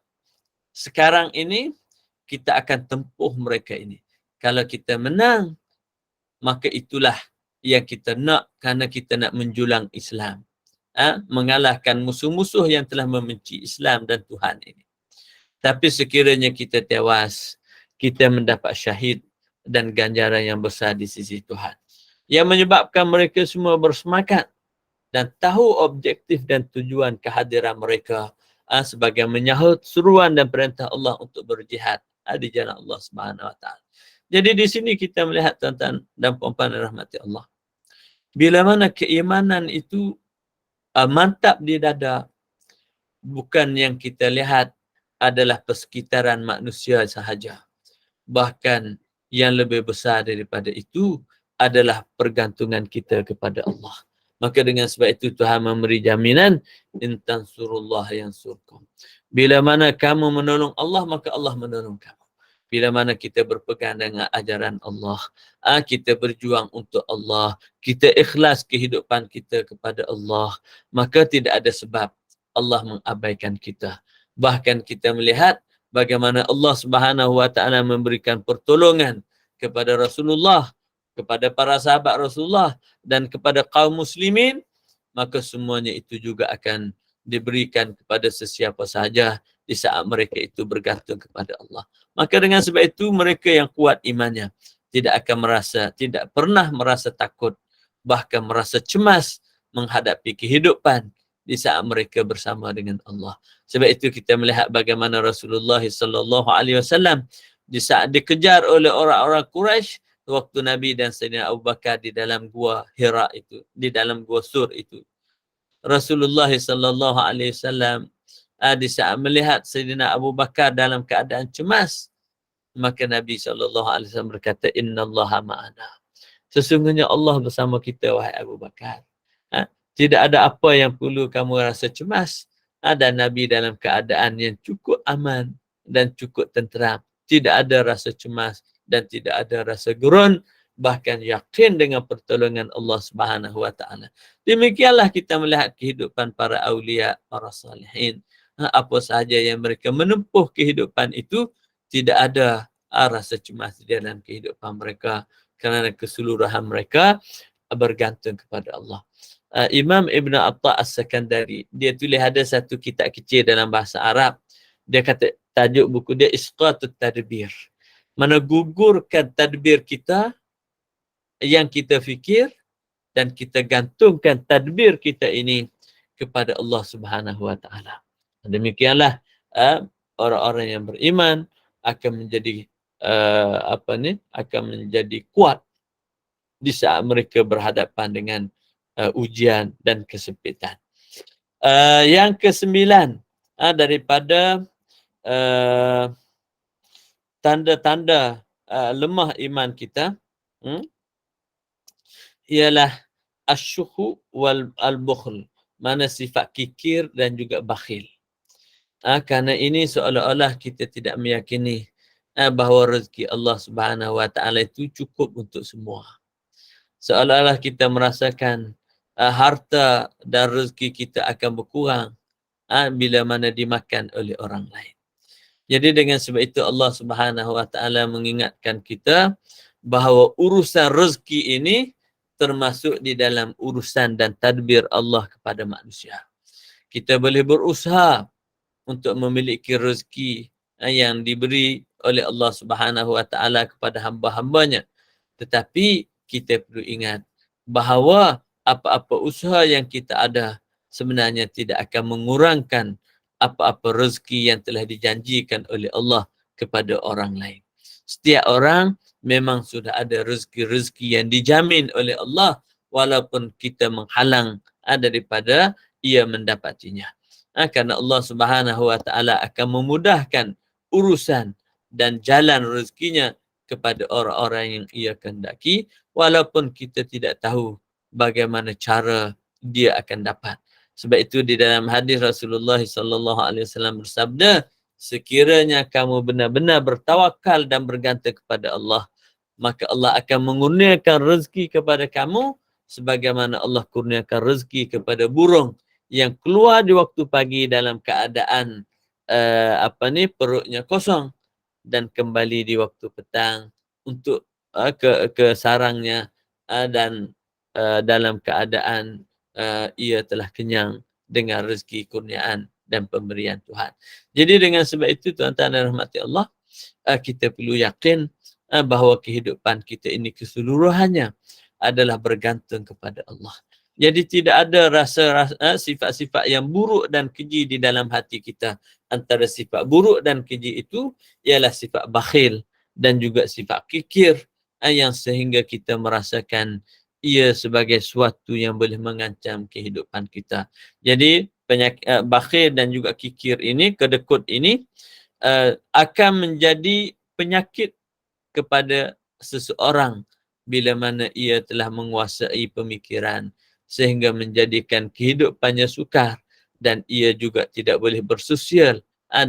sekarang ini, kita akan tempuh mereka ini. Kalau kita menang, maka itulah yang kita nak kerana kita nak menjulang Islam. Mengalahkan musuh-musuh yang telah membenci Islam dan Tuhan ini. Tapi sekiranya kita tewas, kita mendapat syahid dan ganjaran yang besar di sisi Tuhan. Yang menyebabkan mereka semua bersemangat dan tahu objektif dan tujuan kehadiran mereka sebagai menyahut seruan dan perintah Allah untuk berjihad di jalan Allah Subhanahu Wa Taala. Jadi di sini kita melihat tuan-tuan dan puan-puan rahmati Allah. Bila mana keimanan itu mantap di dada, bukan yang kita lihat adalah persekitaran manusia sahaja. Bahkan yang lebih besar daripada itu adalah pergantungan kita kepada Allah. Maka dengan sebab itu Tuhan memberi jaminan, in tansurullah yansurkum. Bila mana kamu menolong Allah, maka Allah menolong kamu. Bila mana kita berpegang dengan ajaran Allah, kita berjuang untuk Allah, kita ikhlas kehidupan kita kepada Allah, maka tidak ada sebab Allah mengabaikan kita. Bahkan kita melihat bagaimana Allah Subhanahu Wa Taala memberikan pertolongan kepada Rasulullah, kepada para sahabat Rasulullah dan kepada kaum muslimin, maka semuanya itu juga akan diberikan kepada sesiapa sahaja di saat mereka itu bergantung kepada Allah. Maka dengan sebab itu mereka yang kuat imannya tidak pernah merasa takut, bahkan merasa cemas menghadapi kehidupan di saat mereka bersama dengan Allah. Sebab itu kita melihat bagaimana Rasulullah sallallahu alaihi wasallam di saat dikejar oleh orang-orang Quraisy waktu Nabi dan Sayyidina Abu Bakar di dalam gua Hira itu, di dalam gua Sur itu. Rasulullah sallallahu alaihi wasallam di saat melihat Sayyidina Abu Bakar dalam keadaan cemas, maka Nabi sallallahu alaihi wasallam berkata, innallaha ma'ana. Sesungguhnya Allah bersama kita, wahai Abu Bakar. Tidak ada apa yang perlu kamu rasa cemas. Dan Nabi dalam keadaan yang cukup aman dan cukup tenteram. Tidak ada rasa cemas dan tidak ada rasa gerun. Bahkan yakin dengan pertolongan Allah Subhanahu Wa Taala. Demikianlah kita melihat kehidupan para awliya, para salihin. Apa sahaja yang mereka menempuh kehidupan itu, tidak ada rasa cemas di dalam kehidupan mereka. Kerana keseluruhan mereka bergantung kepada Allah. Imam Ibn Atta' As-Sakandari, dia tulis ada satu kitab kecil dalam bahasa Arab. Dia kata, tajuk buku dia Isqatut Tadbir. Mana gugurkan tadbir kita yang kita fikir dan kita gantungkan tadbir kita ini kepada Allah Subhanahu Wa Taala. Demikianlah orang-orang yang beriman akan menjadi akan menjadi kuat di saat mereka berhadapan dengan ujian dan kesempitan. Yang kesembilan daripada tanda-tanda lemah iman kita ialah asyuhu wal al-bukhl, mana sifat kikir dan juga bakhil. Kerana ini seolah-olah kita tidak meyakini bahawa rezeki Allah Subhanahu Wa Taala itu cukup untuk semua. Seolah-olah kita merasakan harta dan rezeki kita akan berkurang bila mana dimakan oleh orang lain. Jadi dengan sebab itu Allah Subhanahu Wa Taala mengingatkan kita bahawa urusan rezeki ini termasuk di dalam urusan dan tadbir Allah kepada manusia. Kita boleh berusaha untuk memiliki rezeki yang diberi oleh Allah Subhanahu Wa Taala kepada hamba-hambanya. Tetapi kita perlu ingat bahawa apa-apa usaha yang kita ada sebenarnya tidak akan mengurangkan apa-apa rezeki yang telah dijanjikan oleh Allah kepada orang lain. Setiap orang memang sudah ada rezeki-rezeki yang dijamin oleh Allah walaupun kita menghalang daripada ia mendapatinya. Kerana Allah Subhanahu Wa Taala akan memudahkan urusan dan jalan rezekinya kepada orang-orang yang ia kehendaki walaupun kita tidak tahu bagaimana cara dia akan dapat. Sebab itu di dalam hadis Rasulullah sallallahu alaihi wasallam bersabda, sekiranya kamu benar-benar bertawakal dan bergantung kepada Allah, maka Allah akan mengurniakan rezeki kepada kamu sebagaimana Allah kurniakan rezeki kepada burung yang keluar di waktu pagi dalam keadaan perutnya kosong dan kembali di waktu petang untuk ke sarangnya dan dalam keadaan ia telah kenyang dengan rezeki kurniaan dan pemberian Tuhan. Jadi dengan sebab itu tuan-tuan dan rahmati Allah, kita perlu yakin bahawa kehidupan kita ini keseluruhannya adalah bergantung kepada Allah. Jadi tidak ada sifat-sifat yang buruk dan keji di dalam hati kita. Antara sifat buruk dan keji itu ialah sifat bakhil dan juga sifat kikir yang sehingga kita merasakan ia sebagai suatu yang boleh mengancam kehidupan kita. Jadi bakhil dan juga kikir ini, kedekut ini akan menjadi penyakit kepada seseorang bila mana ia telah menguasai pemikiran sehingga menjadikan kehidupannya sukar dan ia juga tidak boleh bersosial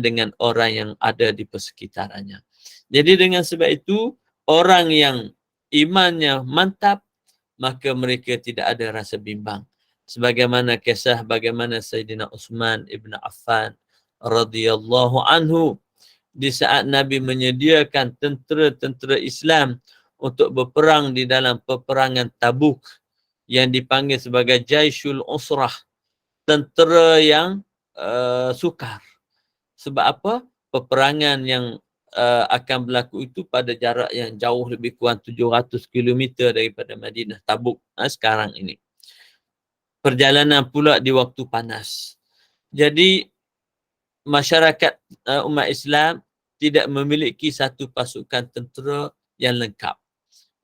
dengan orang yang ada di persekitarannya. Jadi dengan sebab itu, orang yang imannya mantap, maka mereka tidak ada rasa bimbang. Sebagaimana kisah bagaimana Sayyidina Uthman ibn Affan radhiyallahu anhu di saat Nabi menyediakan tentera-tentera Islam untuk berperang di dalam peperangan Tabuk yang dipanggil sebagai Jaishul Usrah, tentera yang sukar. Sebab apa? Peperangan yang akan berlaku itu pada jarak yang jauh lebih kurang 700 km daripada Madinah, Tabuk sekarang ini. Perjalanan pula di waktu panas. Jadi masyarakat umat Islam tidak memiliki satu pasukan tentera yang lengkap.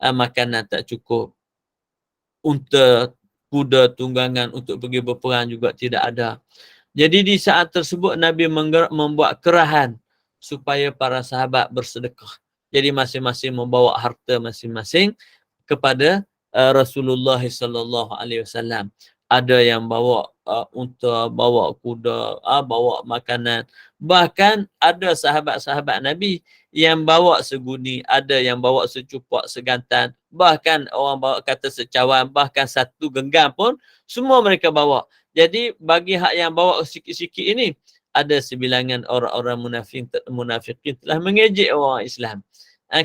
Makanan tak cukup, unta, kuda tunggangan untuk pergi berperang juga tidak ada. Jadi di saat tersebut Nabi membuat kerahan supaya para sahabat bersedekah. Jadi masing-masing membawa harta masing-masing kepada Rasulullah sallallahu alaihi wasallam. Ada yang bawa unta, bawa kuda, bawa makanan. Bahkan ada sahabat-sahabat Nabi yang bawa seguni, ada yang bawa secupak, segantan, bahkan orang bawa kata secawan, bahkan satu genggam pun semua mereka bawa. Jadi bagi hak yang bawa sikit-sikit ini, ada sebilangan orang-orang munafikin telah mengejek orang Islam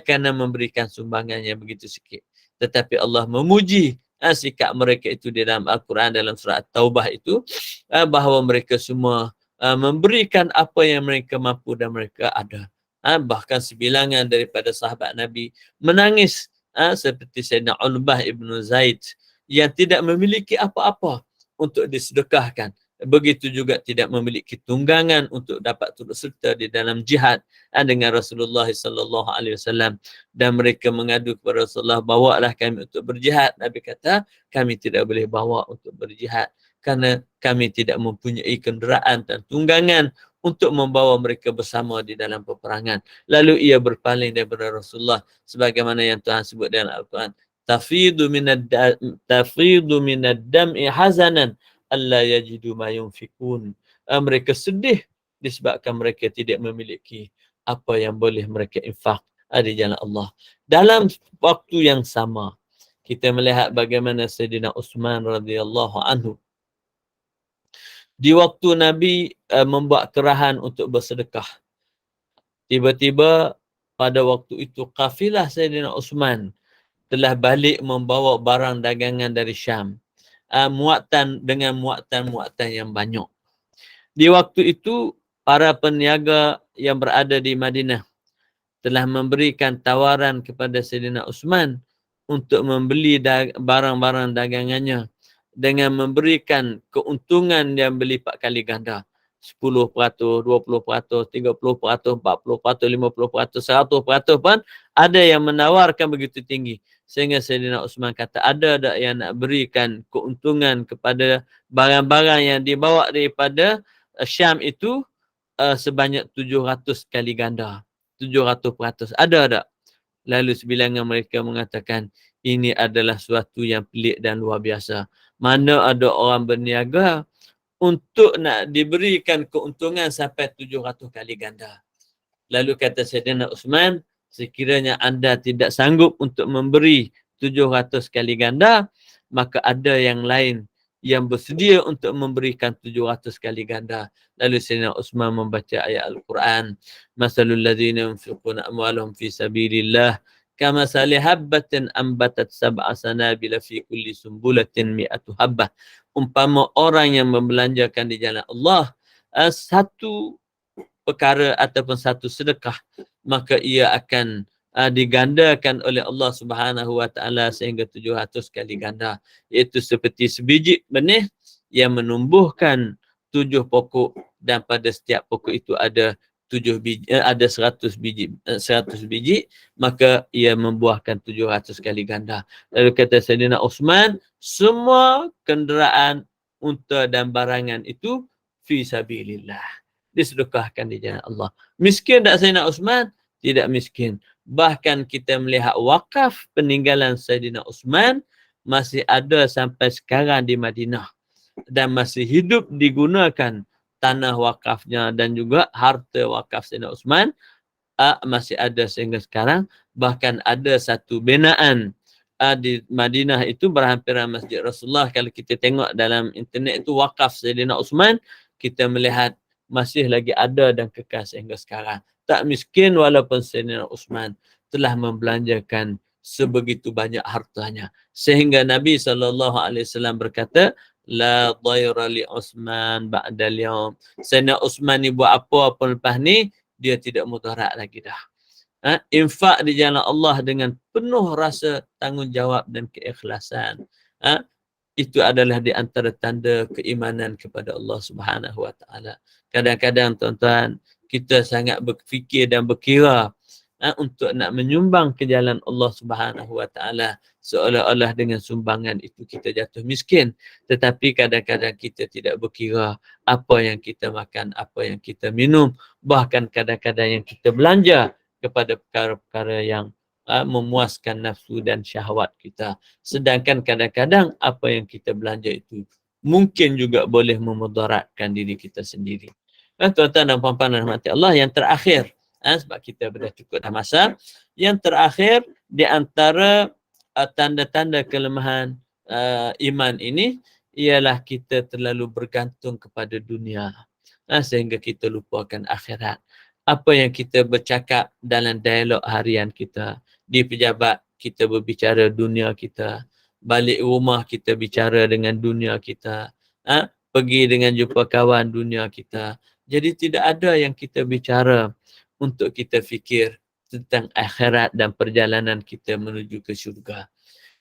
kerana memberikan sumbangan yang begitu sikit. Tetapi Allah memuji sikap mereka itu di dalam Al-Quran, dalam surah At-Taubah itu, bahawa mereka semua memberikan apa yang mereka mampu dan mereka ada. Bahkan sebilangan daripada sahabat Nabi menangis seperti Sayyidina Ulbah ibn Zaid yang tidak memiliki apa-apa untuk disedekahkan. Begitu juga tidak memiliki tunggangan untuk dapat turut serta di dalam jihad dengan Rasulullah sallallahu alaihi wasallam, dan mereka mengadu kepada Rasulullah, bawalah kami untuk berjihad. Nabi kata, kami tidak boleh bawa untuk berjihad kerana kami tidak mempunyai kenderaan dan tunggangan untuk membawa mereka bersama di dalam peperangan. Lalu ia berpaling daripada Rasulullah sebagaimana yang Tuhan sebut dalam Al-Quran, tafidu minad dam'i hazanan alla yajidu ma yunfikun. Mereka sedih disebabkan mereka tidak memiliki apa yang boleh mereka infak di jalan Allah. Dalam waktu yang sama, kita melihat bagaimana Sayyidina Uthman radhiyallahu anhu di waktu Nabi membuat kerahan untuk bersedekah. Tiba-tiba pada waktu itu kafilah Sayyidina Uthman telah balik membawa barang dagangan dari Syam. Muatan dengan muatan-muatan yang banyak. Di waktu itu para peniaga yang berada di Madinah telah memberikan tawaran kepada Sayyidina Uthman untuk membeli barang-barang dagangannya dengan memberikan keuntungan yang berlipat kali ganda. 10%, 20%, 30%, 40%, 50%, 100% pun ada yang menawarkan begitu tinggi. Sehingga Sayyidina Uthman kata, ada tak yang nak berikan keuntungan kepada barang-barang yang dibawa daripada Syam itu sebanyak 700 kali ganda. 700%. Ada tak? Lalu sebilangan mereka mengatakan, ini adalah suatu yang pelik dan luar biasa. Mana ada orang berniaga untuk nak diberikan keuntungan sampai 700 kali ganda. Lalu kata Sayyidina Uthman, sekiranya anda tidak sanggup untuk memberi 700 kali ganda, maka ada yang lain yang bersedia untuk memberikan 700 kali ganda. Lalu Sayyidina Uthman membaca ayat Al-Quran. Masalul ladzina yunfiquna amwalahum fi sabilillah kamasali habbatin ambatat sab'a sanabila fi kulli sumbulatin mi'atu habbah. Umpama orang yang membelanjakan di jalan Allah satu perkara ataupun satu sedekah, maka ia akan digandakan oleh Allah Subhanahu wa taala sehingga 700 kali ganda, iaitu seperti sebiji benih yang menumbuhkan 7 pokok dan pada setiap pokok itu ada 7 biji, ada 100 biji, maka ia membuahkan 700 kali ganda. Lalu kata Sayyidina Uthman, semua kenderaan, unta dan barangan itu fi sabilillah, disedekahkan di jalan Allah. Miskin tak Sayyidina Uthman? Tidak miskin. Bahkan kita melihat wakaf peninggalan Sayyidina Uthman masih ada sampai sekarang di Madinah dan masih hidup digunakan tanah wakafnya dan juga harta wakaf Sayyidina Uthman masih ada sehingga sekarang. Bahkan ada satu binaan di Madinah itu berhampiran Masjid Rasulullah. Kalau kita tengok dalam internet itu wakaf Sayyidina Uthman, kita melihat masih lagi ada dan kekal sehingga sekarang. Tak miskin walaupun Sayyidina Uthman telah membelanjakan sebegitu banyak hartanya. Sehingga Nabi SAW berkata, la dhaira li Uthman ba'dal yaum. Sayyidina Uthman ni buat apa-apa lepas ni, dia tidak mudarat lagi dah. Infak di jalan Allah dengan penuh rasa tanggungjawab dan keikhlasan. Itu adalah di antara tanda keimanan kepada Allah Subhanahu wa taala. Kadang-kadang tuan-tuan, kita sangat berfikir dan berkira untuk nak menyumbang ke jalan Allah Subhanahu wa taala, seolah-olah dengan sumbangan itu kita jatuh miskin. Tetapi kadang-kadang kita tidak berkira apa yang kita makan, apa yang kita minum, bahkan kadang-kadang yang kita belanja kepada perkara-perkara yang memuaskan nafsu dan syahwat kita. Sedangkan kadang-kadang apa yang kita belanja itu mungkin juga boleh memudaratkan diri kita sendiri. Tuan-tuan dan puan-puan rahmati Allah, yang terakhir, sebab kita dah cukup dah masa, yang terakhir di antara tanda-tanda kelemahan iman ini ialah kita terlalu bergantung kepada dunia sehingga kita lupakan akhirat. Apa yang kita bercakap dalam dialog harian kita, di pejabat kita berbicara dunia kita, balik rumah kita bicara dengan dunia kita, pergi dengan jumpa kawan dunia kita. Jadi tidak ada yang kita bicara untuk kita fikir tentang akhirat dan perjalanan kita menuju ke syurga.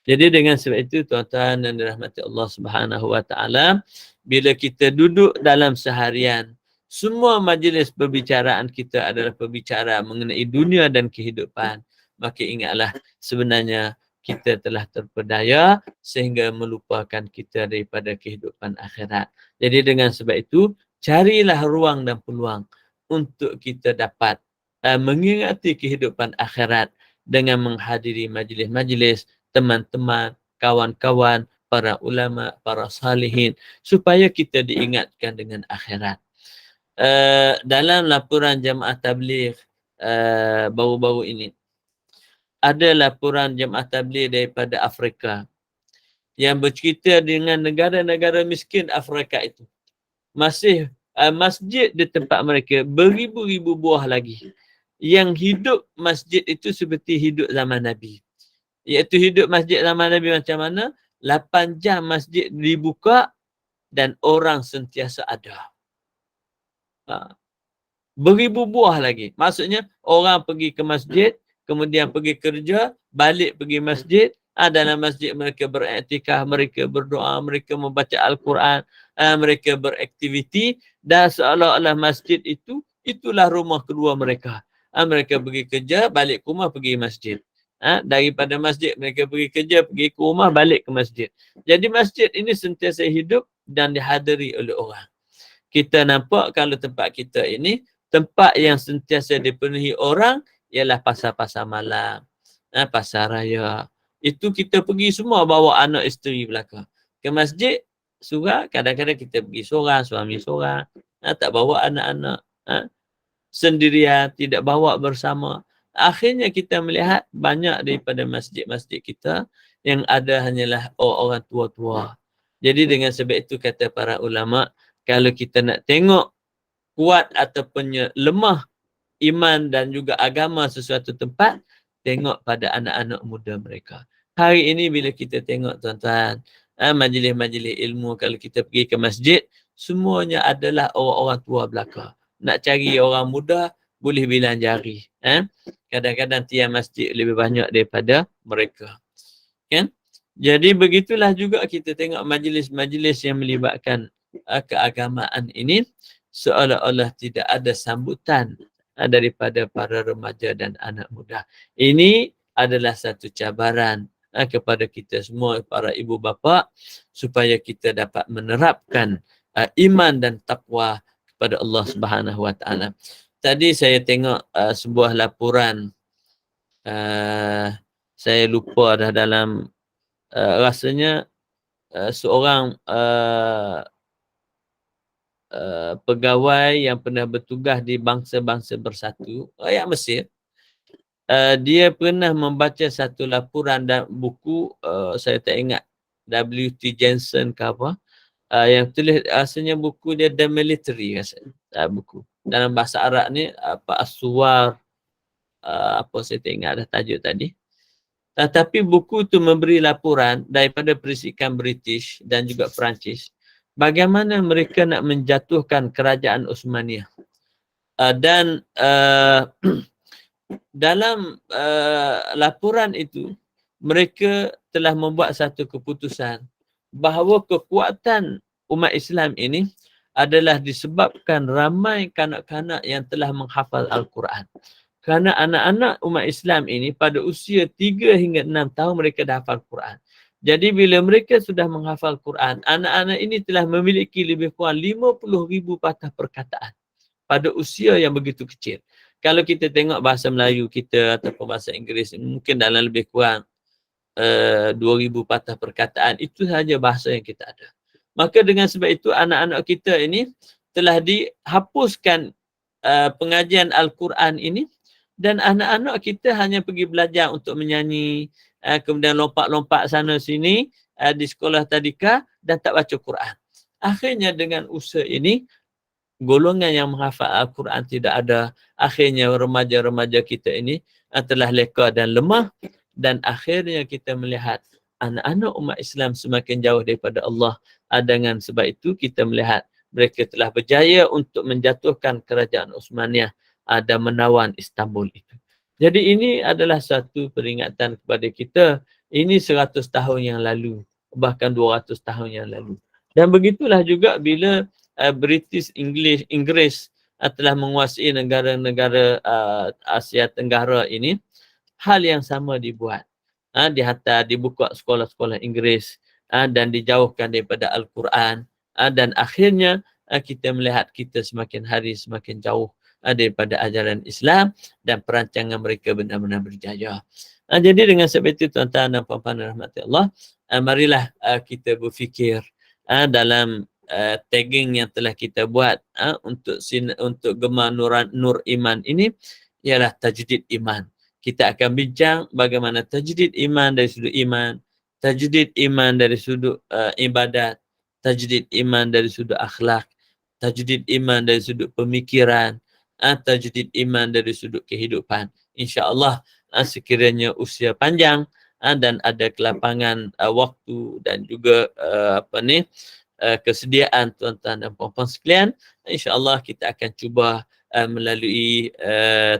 Jadi dengan sebab itu tuan-tuan dan dirahmati Allah Subhanahu wa taala, bila kita duduk dalam seharian, semua majlis perbicaraan kita adalah perbicaraan mengenai dunia dan kehidupan, maka ingatlah sebenarnya kita telah terpedaya sehingga melupakan kita daripada kehidupan akhirat. Jadi dengan sebab itu, carilah ruang dan peluang untuk kita dapat mengingati kehidupan akhirat dengan menghadiri majlis-majlis teman-teman, kawan-kawan, para ulama, para salihin, supaya kita diingatkan dengan akhirat. Dalam laporan jamaah tabligh baru-baru ini. Ada laporan jemaah tabligh daripada Afrika yang bercerita dengan negara-negara miskin Afrika itu. Masih masjid di tempat mereka beribu-ribu buah lagi. Yang hidup masjid itu seperti hidup zaman Nabi. Iaitu hidup masjid zaman Nabi macam mana? 8 jam masjid dibuka dan orang sentiasa ada. Beribu buah lagi. Maksudnya orang pergi ke masjid, kemudian pergi kerja, balik pergi masjid, dalam masjid mereka beriktikaf, mereka berdoa, mereka membaca Al-Quran, mereka beraktiviti, dan seolah-olah masjid itu, itulah rumah kedua mereka. Mereka pergi kerja, balik ke rumah, pergi masjid. Daripada masjid, mereka pergi kerja, pergi ke rumah, balik ke masjid. Jadi masjid ini sentiasa hidup dan dihadiri oleh orang. Kita nampak kalau tempat kita ini, tempat yang sentiasa dipenuhi orang ialah pasar-pasar malam, pasar raya. Itu kita pergi semua bawa anak isteri belakang. Ke masjid, surah, kadang-kadang kita pergi seorang, suami seorang, tak bawa anak-anak, sendirian, tidak bawa bersama. Akhirnya kita melihat banyak daripada masjid-masjid kita yang ada hanyalah orang tua-tua. Jadi dengan sebab itu kata para ulama, kalau kita nak tengok kuat ataupun lemah iman dan juga agama sesuatu tempat, tengok pada anak-anak muda mereka. Hari ini bila kita tengok tuan-tuan, majlis-majlis ilmu, kalau kita pergi ke masjid, semuanya adalah orang-orang tua belaka. Nak cari orang muda, boleh bilang jari. Kadang-kadang tiang masjid lebih banyak daripada mereka. Kan? Jadi begitulah juga kita tengok majlis-majlis yang melibatkan keagamaan ini, seolah-olah tidak ada sambutan daripada para remaja dan anak muda. Ini adalah satu cabaran kepada kita semua, para ibu bapa, supaya kita dapat menerapkan iman dan takwa kepada Allah Subhanahu Wa Taala. Tadi saya tengok sebuah laporan, saya lupa dah dalam rasanya seorang pegawai yang pernah bertugas di Bangsa-Bangsa Bersatu, rakyat Mesir. Dia pernah membaca satu laporan dan buku, saya tak ingat, W.T. Jensen ke apa, yang tulis, rasanya buku dia The Military, buku. Dalam bahasa Arab ni, As-Suwar, apa saya tak ingat dah tajuk tadi. Tapi buku itu memberi laporan daripada perisikan British dan juga Perancis, bagaimana mereka nak menjatuhkan kerajaan Osmaniyah. Dan dalam laporan itu, mereka telah membuat satu keputusan bahawa kekuatan umat Islam ini adalah disebabkan ramai kanak-kanak yang telah menghafal Al-Quran. Kerana anak-anak umat Islam ini pada usia 3 hingga 6 tahun mereka dah hafal Quran. Jadi bila mereka sudah menghafal Quran, anak-anak ini telah memiliki lebih kurang 50,000 patah perkataan pada usia yang begitu kecil. Kalau kita tengok bahasa Melayu kita ataupun bahasa Inggeris, mungkin dalam lebih kurang 2,000 patah perkataan. Itu sahaja bahasa yang kita ada. Maka dengan sebab itu anak-anak kita ini telah dihapuskan pengajian Al-Quran ini, dan anak-anak kita hanya pergi belajar untuk menyanyi, kemudian lompat-lompat sana sini di sekolah tadika dan tak baca Quran. Akhirnya dengan usaha ini, golongan yang menghafal Al-Quran tidak ada. Akhirnya remaja-remaja kita ini telah leka dan lemah, dan akhirnya kita melihat anak-anak umat Islam semakin jauh daripada Allah. Dengan sebab itu kita melihat mereka telah berjaya untuk menjatuhkan kerajaan Osmaniyah dan menawan Istanbul itu. Jadi ini adalah satu peringatan kepada kita. Ini 100 tahun yang lalu, bahkan 200 tahun yang lalu. Dan begitulah juga bila British Inggris telah menguasai negara-negara Asia Tenggara ini, hal yang sama dibuat. Dihantar, dibuka sekolah-sekolah Inggeris dan dijauhkan daripada Al-Quran, dan akhirnya kita melihat kita semakin hari semakin jauh daripada ajaran Islam, dan perancangan mereka benar-benar berjaya. Jadi dengan sebab itu tuan-tuan dan puan-puan rahmati Allah, marilah kita berfikir dalam tagging yang telah kita buat untuk Gemar Nur Iman ini, ialah tajdid iman. Kita akan bincang bagaimana tajdid iman dari sudut iman, tajdid iman dari sudut ibadat, tajdid iman dari sudut akhlak, tajdid iman dari sudut pemikiran, tajdid iman dari sudut kehidupan. InsyaAllah sekiranya usia panjang dan ada kelapangan waktu dan juga kesediaan tuan-tuan dan puan-puan sekalian, insya-Allah kita akan cuba melalui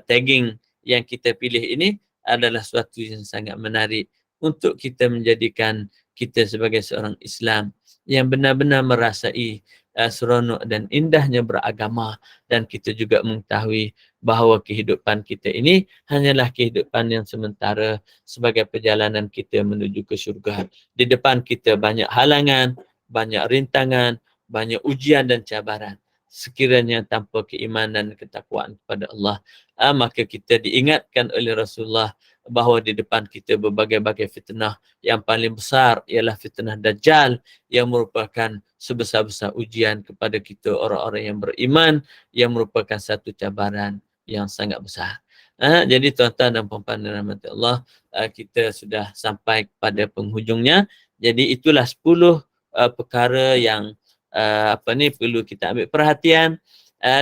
tagging yang kita pilih ini adalah suatu yang sangat menarik untuk kita menjadikan kita sebagai seorang Islam yang benar-benar merasai seronok dan indahnya beragama, dan kita juga mengetahui bahawa kehidupan kita ini hanyalah kehidupan yang sementara sebagai perjalanan kita menuju ke syurga. Di depan kita banyak halangan, banyak rintangan, banyak ujian dan cabaran. Sekiranya tanpa keimanan dan ketakwaan kepada Allah, maka kita diingatkan oleh Rasulullah bahawa di depan kita berbagai-bagai fitnah. Yang paling besar ialah fitnah Dajjal yang merupakan sebesar-besar ujian kepada kita orang-orang yang beriman, yang merupakan satu cabaran yang sangat besar. Jadi tuan-tuan dan puan-puan dirahmati Allah, kita sudah sampai pada penghujungnya. Jadi itulah 10 perkara yang perlu kita ambil perhatian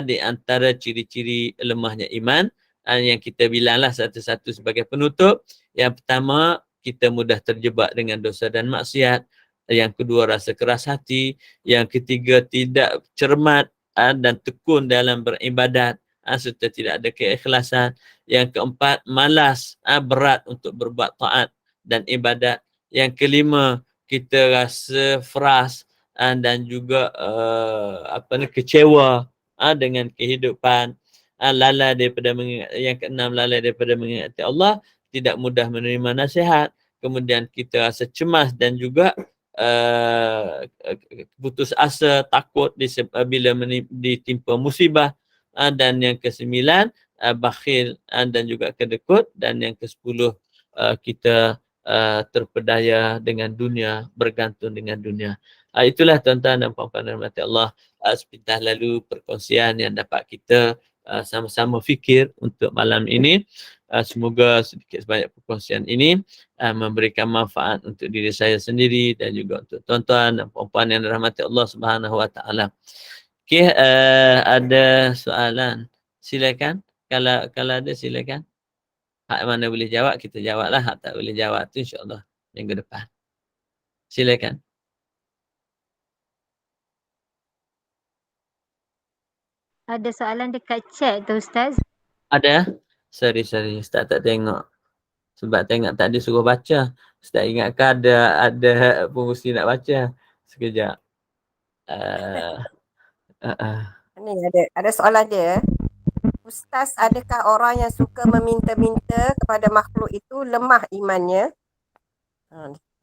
di antara ciri-ciri lemahnya iman yang kita bilanglah satu-satu sebagai penutup. Yang pertama, kita mudah terjebak dengan dosa dan maksiat. Yang kedua, rasa keras hati. Yang ketiga, tidak cermat dan tekun dalam beribadat serta tidak ada keikhlasan. Yang keempat, malas, berat untuk berbuat taat dan ibadat. Yang kelima, kita rasa frust dan juga kecewa dengan kehidupan, lalai daripada mengingat. Yang keenam, lalai daripada mengingati Allah, tidak mudah menerima nasihat. Kemudian kita rasa cemas dan juga putus asa, takut bila ditimpa musibah. Dan yang kesembilan, bakhil dan juga kedekut. Dan yang ke-10, kita terpedaya dengan dunia, bergantung dengan dunia. Itulah tuan-tuan dan puan-puan dirahmati Allah, sepintas lalu perkongsian yang dapat kita sama-sama fikir untuk malam ini. Semoga sedikit sebanyak perkongsian ini memberikan manfaat untuk diri saya sendiri dan juga untuk tuan-tuan dan puan-puan yang dirahmati Allah Subhanahu Wa Taala. Okey, ada soalan? Silakan. Kalau ada silakan. Hak mana boleh jawab kita jawablah, hak tak boleh jawab tu insya-Allah minggu depan. Silakan. Ada soalan dekat chat tu Ustaz. Ada? Sorry. Ustaz tak tengok. Sebab tengok tadi suruh baca. Ustaz ingatkan ada pengurusi nak baca. Sekejap. Ni ada soalan dia. Ustaz, adakah orang yang suka meminta-minta kepada makhluk itu lemah imannya?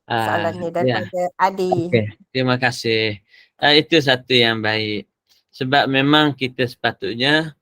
Soalan ni daripada Adi. Okay. Terima kasih. Itu satu yang baik. Sebab memang kita sepatutnya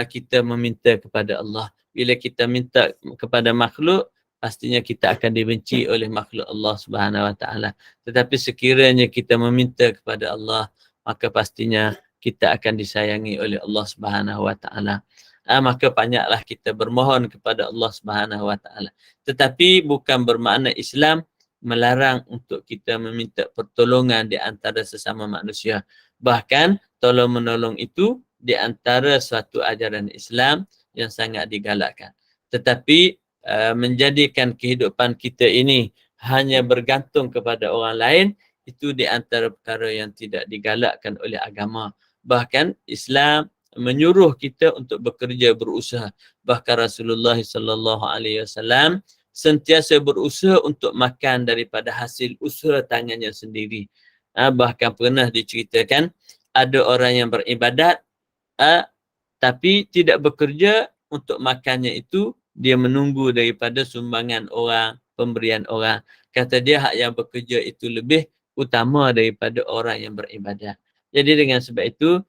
kita meminta kepada Allah. Bila kita minta kepada makhluk, pastinya kita akan dibenci oleh makhluk Allah Subhanahu Wa Taala. Tetapi sekiranya kita meminta kepada Allah, maka pastinya kita akan disayangi oleh Allah Subhanahu Wa Taala. Maka banyaklah kita bermohon kepada Allah Subhanahu Wa Taala. Tetapi bukan bermakna Islam melarang untuk kita meminta pertolongan di antara sesama manusia. Bahkan tolong-menolong itu di antara suatu ajaran Islam yang sangat digalakkan. Tetapi menjadikan kehidupan kita ini hanya bergantung kepada orang lain, itu di antara perkara yang tidak digalakkan oleh agama. Bahkan Islam menyuruh kita untuk bekerja, berusaha. Bahkan Rasulullah SAW sentiasa berusaha untuk makan daripada hasil usaha tangannya sendiri. Bahkan pernah diceritakan ada orang yang beribadat tapi tidak bekerja untuk makannya itu, dia menunggu daripada sumbangan orang, pemberian orang. Kata dia hak yang bekerja itu lebih utama daripada orang yang beribadat. Jadi dengan sebab itu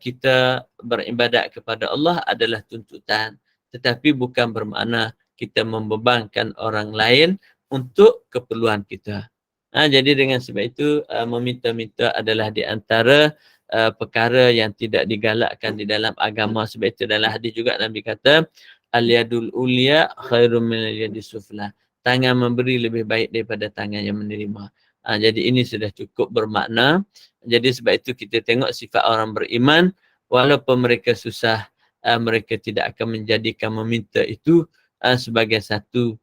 kita beribadat kepada Allah adalah tuntutan, tetapi bukan bermakna kita membebankan orang lain untuk keperluan kita. Jadi dengan sebab itu meminta-minta adalah di antara perkara yang tidak digalakkan di dalam agama. Sebab itu dalam hadis juga Nabi kata al-yadul ulya khairum min al-yadis sufla. Tangan memberi lebih baik daripada tangan yang menerima. Jadi ini sudah cukup bermakna. Jadi sebab itu kita tengok sifat orang beriman, walaupun mereka susah, mereka tidak akan menjadikan meminta itu sebagai satu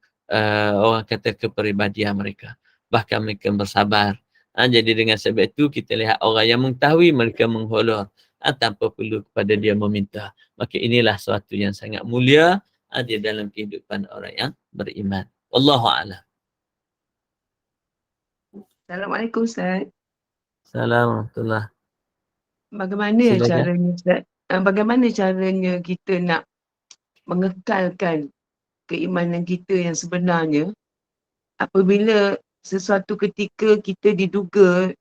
orang kata kepribadian mereka. Bahkan mereka bersabar. Jadi dengan sebab itu kita lihat orang yang mengetahui mereka mengholor tanpa perlu kepada dia meminta. Maka inilah suatu yang sangat mulia di dalam kehidupan orang yang beriman. Wallahu a'lam. Assalamualaikum Ustaz. Assalamualaikum. Bagaimana Silakan. caranya Ustaz? Bagaimana caranya kita nak mengekalkan keimanan kita yang sebenarnya apabila sesuatu ketika kita diduga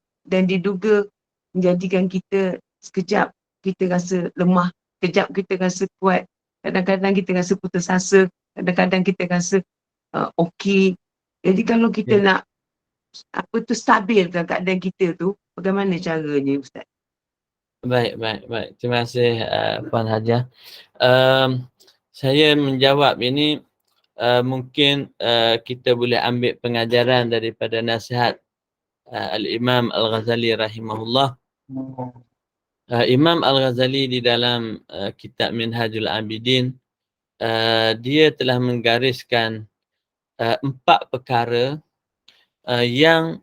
menjadikan kita sekejap kita rasa lemah, sekejap kita rasa kuat, kadang-kadang kita rasa putus asa, kadang-kadang kita rasa okey. Jadi kalau kita nak stabilkan keadaan kita tu, bagaimana caranya Ustaz? Baik. Terima kasih Puan Hajah. Saya menjawab ini mungkin kita boleh ambil pengajaran daripada nasihat Al-Imam Al-Ghazali rahimahullah. Imam Al-Ghazali di dalam kitab Minhajul Abidin, dia telah menggariskan 4 perkara yang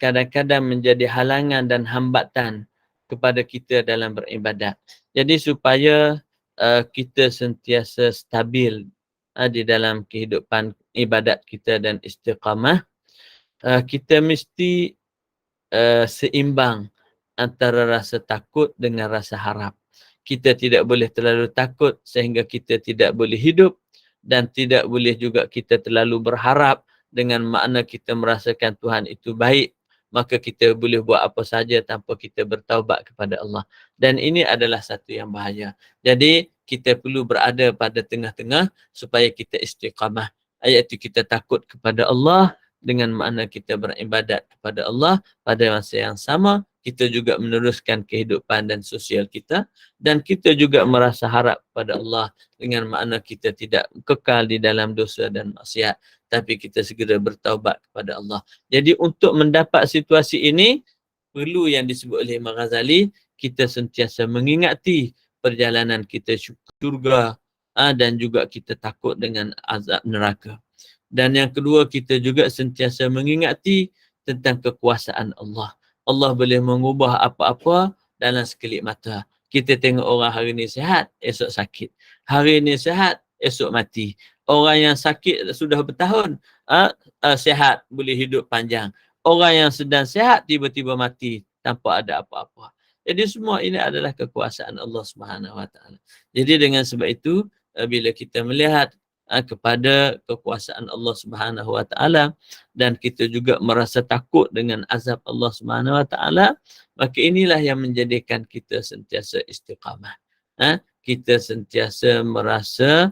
kadang-kadang menjadi halangan dan hambatan kepada kita dalam beribadat. Jadi supaya kita sentiasa stabil di dalam kehidupan ibadat kita dan istiqamah, kita mesti seimbang antara rasa takut dengan rasa harap. Kita tidak boleh terlalu takut sehingga kita tidak boleh hidup, dan tidak boleh juga kita terlalu berharap dengan makna kita merasakan Tuhan itu baik, maka kita boleh buat apa saja tanpa kita bertaubat kepada Allah. Dan ini adalah satu yang bahaya. Jadi kita perlu berada pada tengah-tengah supaya kita istiqamah. Iaitu kita takut kepada Allah dengan makna kita beribadat kepada Allah, pada masa yang sama kita juga meneruskan kehidupan dan sosial kita, dan kita juga merasa harap kepada Allah dengan makna kita tidak kekal di dalam dosa dan maksiat, tapi kita segera bertaubat kepada Allah. Jadi untuk mendapat situasi ini, perlu yang disebut oleh Imam Ghazali, kita sentiasa mengingati perjalanan kita syurga dan juga kita takut dengan azab neraka. Dan yang kedua, kita juga sentiasa mengingati tentang kekuasaan Allah. Allah boleh mengubah apa-apa dalam sekelip mata. Kita tengok orang hari ni sihat, esok sakit. Hari ni sihat, esok mati. Orang yang sakit sudah bertahun, sihat, boleh hidup panjang. Orang yang sedang sihat, tiba-tiba mati tanpa ada apa-apa. Jadi semua ini adalah kekuasaan Allah Subhanahu Wa Taala. Jadi dengan sebab itu, bila kita melihat kepada kekuasaan Allah Subhanahu Wa Taala dan kita juga merasa takut dengan azab Allah Subhanahu Wa Taala, maka inilah yang menjadikan kita sentiasa istiqamah. Kita sentiasa merasa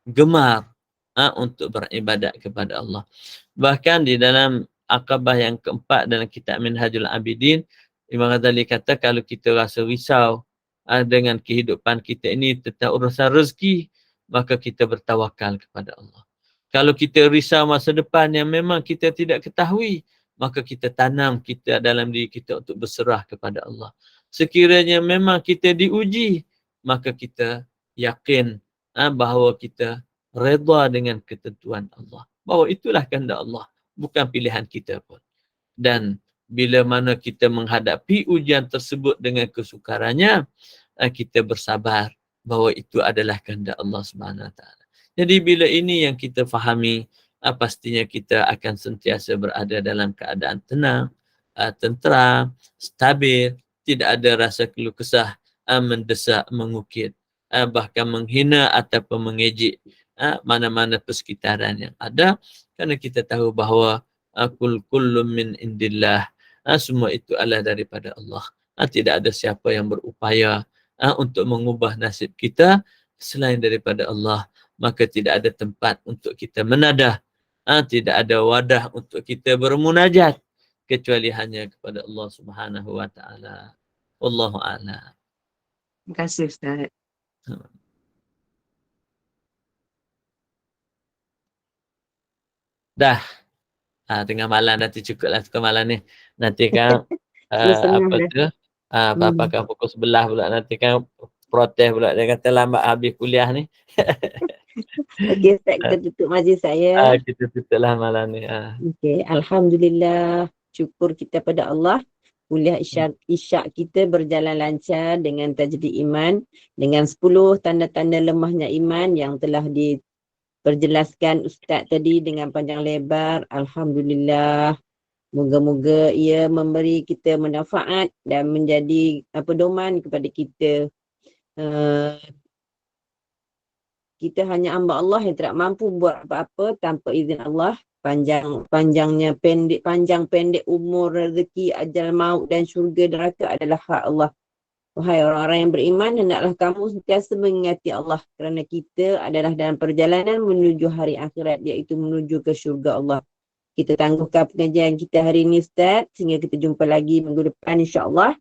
gemar untuk beribadat kepada Allah. Bahkan di dalam akabah yang keempat dalam kitab Minhajul Abidin, Imam Ghazali kata kalau kita rasa risau dengan kehidupan kita ini tentang urusan rezeki, maka kita bertawakal kepada Allah. Kalau kita risau masa depan yang memang kita tidak ketahui, maka kita tanam kita dalam diri kita untuk berserah kepada Allah. Sekiranya memang kita diuji, maka kita yakin bahawa kita redha dengan ketentuan Allah. Bahawa itulah kehendak Allah, bukan pilihan kita pun. Dan bila mana kita menghadapi ujian tersebut dengan kesukarannya, kita bersabar bahawa itu adalah kehendak Allah Subhanahu Wa Taala. Jadi bila ini yang kita fahami, pastinya kita akan sentiasa berada dalam keadaan tenang, tentram, stabil, tidak ada rasa keluh kesah, mendesak, mengukir, bahkan menghina ataupun mengejek mana-mana persekitaran yang ada, kerana kita tahu bahawa kullum min indillah, semua itu adalah daripada Allah. Tidak ada siapa yang berupaya untuk mengubah nasib kita selain daripada Allah. Maka tidak ada tempat untuk kita menadah, tidak ada wadah untuk kita bermunajat kecuali hanya kepada Allah Subhanahu Wa Taala. Wallahu a'lam. Terima kasih Ustaz. Dah. Tengah malam nanti cukup lah tengah malam ni. Nanti kan Setengah apa dah. tu? Papa kan pukul 11 pula, nanti kan protes pula, dia kata lambat habis kuliah ni. Okey Ustaz, kita tutup majlis saya. Kita tutup lah malam ni. Okey, alhamdulillah, syukur kita pada Allah. Kuliah isyak kita berjalan lancar dengan tajdid iman, dengan 10 tanda-tanda lemahnya iman yang telah diperjelaskan Ustaz tadi dengan panjang lebar. Alhamdulillah. Moga-moga ia memberi kita manfaat dan menjadi pedoman kepada kita. Kita hanya hamba Allah yang tidak mampu buat apa-apa tanpa izin Allah. Panjang pendek umur, rezeki, ajal maut dan syurga neraka adalah hak Allah. Wahai orang-orang yang beriman, hendaklah kamu sentiasa mengingati Allah kerana kita adalah dalam perjalanan menuju hari akhirat, iaitu menuju ke syurga Allah. Kita tangguhkan pengajian kita hari ini Ustaz, sehingga kita jumpa lagi minggu depan insya-Allah.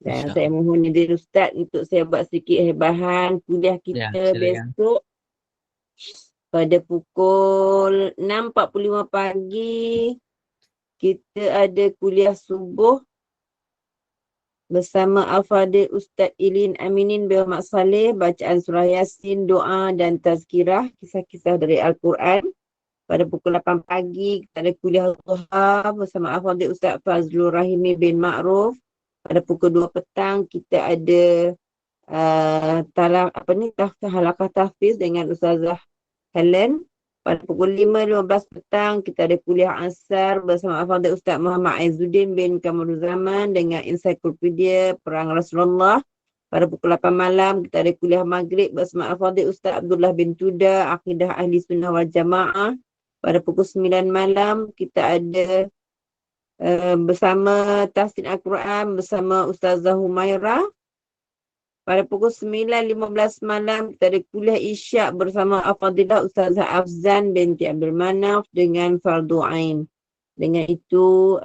Dan saya mohon izin Ustaz untuk saya buat sedikit hebahan kuliah kita besok. Pada pukul 6.45 pagi, kita ada kuliah subuh bersama Al-Fadhil Ustaz Ilin Aminin bin Muhammad Saleh, bacaan surah Yasin, doa dan tazkirah, kisah-kisah dari Al-Quran. Pada pukul 8 pagi, kita ada kuliah Duha bersama Al-Fadhil Ustaz Fazlur Rahimi bin Ma'ruf. Pada pukul 2 petang, kita ada halaqah tahfiz dengan Ustazah Helen. Pada pukul 5.15 petang, kita ada kuliah Asar bersama Al-Fadhil Ustaz Muhammad Aizuddin bin Kamaruzzaman dengan ensiklopedia Perang Rasulullah. Pada pukul 8 malam, kita ada kuliah Maghrib bersama Al-Fadhil Ustaz Abdullah bin Tuda, Akidah Ahli Sunnah wal Jamaah. Pada pukul 9 malam, kita ada bersama Tafsir Al-Quran bersama Ustazah Humairah. Pada pukul 9.15 malam, kita ada kuliah Isyak bersama Al-Fadilah Ustazah Afzan binti Abdul Manaf dengan Fardu Ain. Dengan itu,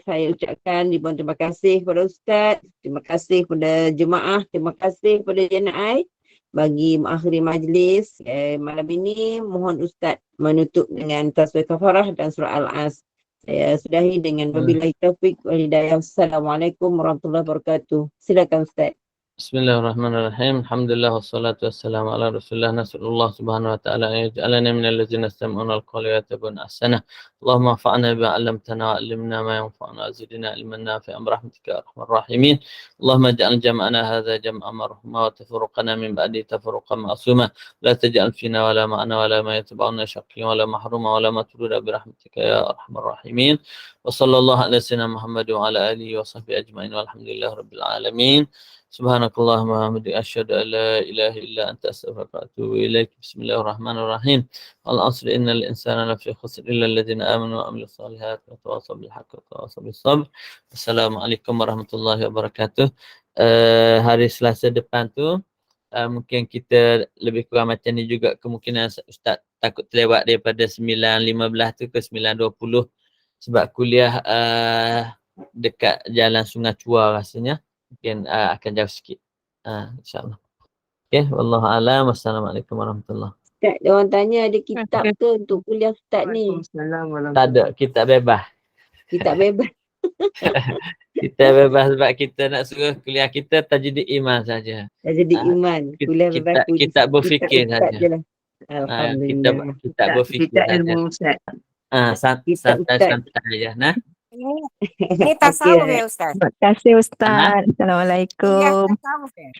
saya ucapkan ribuan terima kasih kepada Ustaz, terima kasih kepada jemaah, terima kasih kepada JNI bagi mengakhiri majlis malam ini. Mohon Ustaz menutup dengan tasbih kafarah dan surah Al-As. Saya sudahi dengan wabillahi taufiq wal hidayah. Assalamualaikum warahmatullahi wabarakatuh. Silakan Ustaz. Bismillahirrahmanirrahim. Alhamdulillah wassalatu wassalamu ala Rasulillah. Nasallallahu subhanahu wa ta'ala an yaj'alana minal ladzina yastami'una al-qawla wa yattabi'una ahsana. Allahumma anfa'na bima 'allamtana wa 'allimna ma yanfa'una wa zidna ilman nafi'an bi rahmatika ya arhamar rahimin. Allahumma ij'al jam'ana hadza jam'an marhuma wa tafarruqana min ba'di tafarruqan ma'suma. La taj'al fina wa la ma'ana wa la ma yatba'una shaqiyyan wa la mahruma wa la matruda bi rahmatika ya arhamar rahimin. Wa sallallahu ala sayyidina Muhammad wa ala alihi wa sahbihi ajma'in walhamdulillahi rabbil alamin. Subhanakallahumma wa bihamdika asyhadu an la ilaha illa anta astaghfiruka wa atubu ilaik. Bismillahirrahmanirrahim. Al-'asri innal insana lafi khusr illa alladhina amanu wa 'amilus solihati wa tawassaw bil haqqi wa tawassaw bis sabr. Assalamualaikum warahmatullahi wabarakatuh. Hari Selasa depan tu mungkin kita lebih kurang macam ni juga, kemungkinan Ustaz takut terlewat daripada 9.15 tu ke 9.20 sebab kuliah dekat Jalan Sungai Chua rasanya. Mungkin akan jauh sikit. InsyaAllah. Okay. Wallahu a'lam. Wassalamualaikum warahmatullahi. Ustaz, dia orang tanya ada kitab ke untuk kuliah Ustaz ni? Tak ada. Kitab bebas. Kitab bebas. Kita bebas sebab kita nak suruh kuliah kita tajdid iman saja. Tajdid iman. Kuliah bebas. Kita berfikir saja. Alhamdulillah. Kita berfikir Kita saja. ilmu Ustaz. Santai-santai je. Nah. Ini tasawuf ya Ustaz? Terima kasih Ustaz. Assalamualaikum. Iya, tasawuf ya?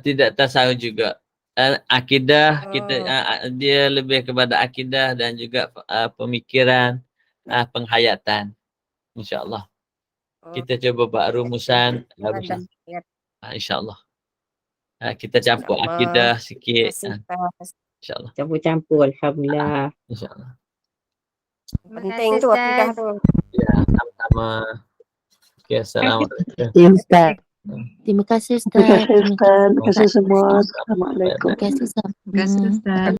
Tidak tasawuf juga. Akidah kita dia lebih kepada akidah dan juga pemikiran, penghayatan. InsyaAllah. Kita cuba buat rumusan. InsyaAllah. Kita campur akidah sikit. InsyaAllah. Campur-campur. Alhamdulillah. InsyaAllah. Penting tu akidah tu. Ya, sama-sama. Okay, assalamualaikum. Ya Ustaz. Terima kasih Ustaz. Terima kasih Ustaz. Terima kasih semua. Assalamualaikum. Terima kasih Ustaz. Terima kasih Ustaz.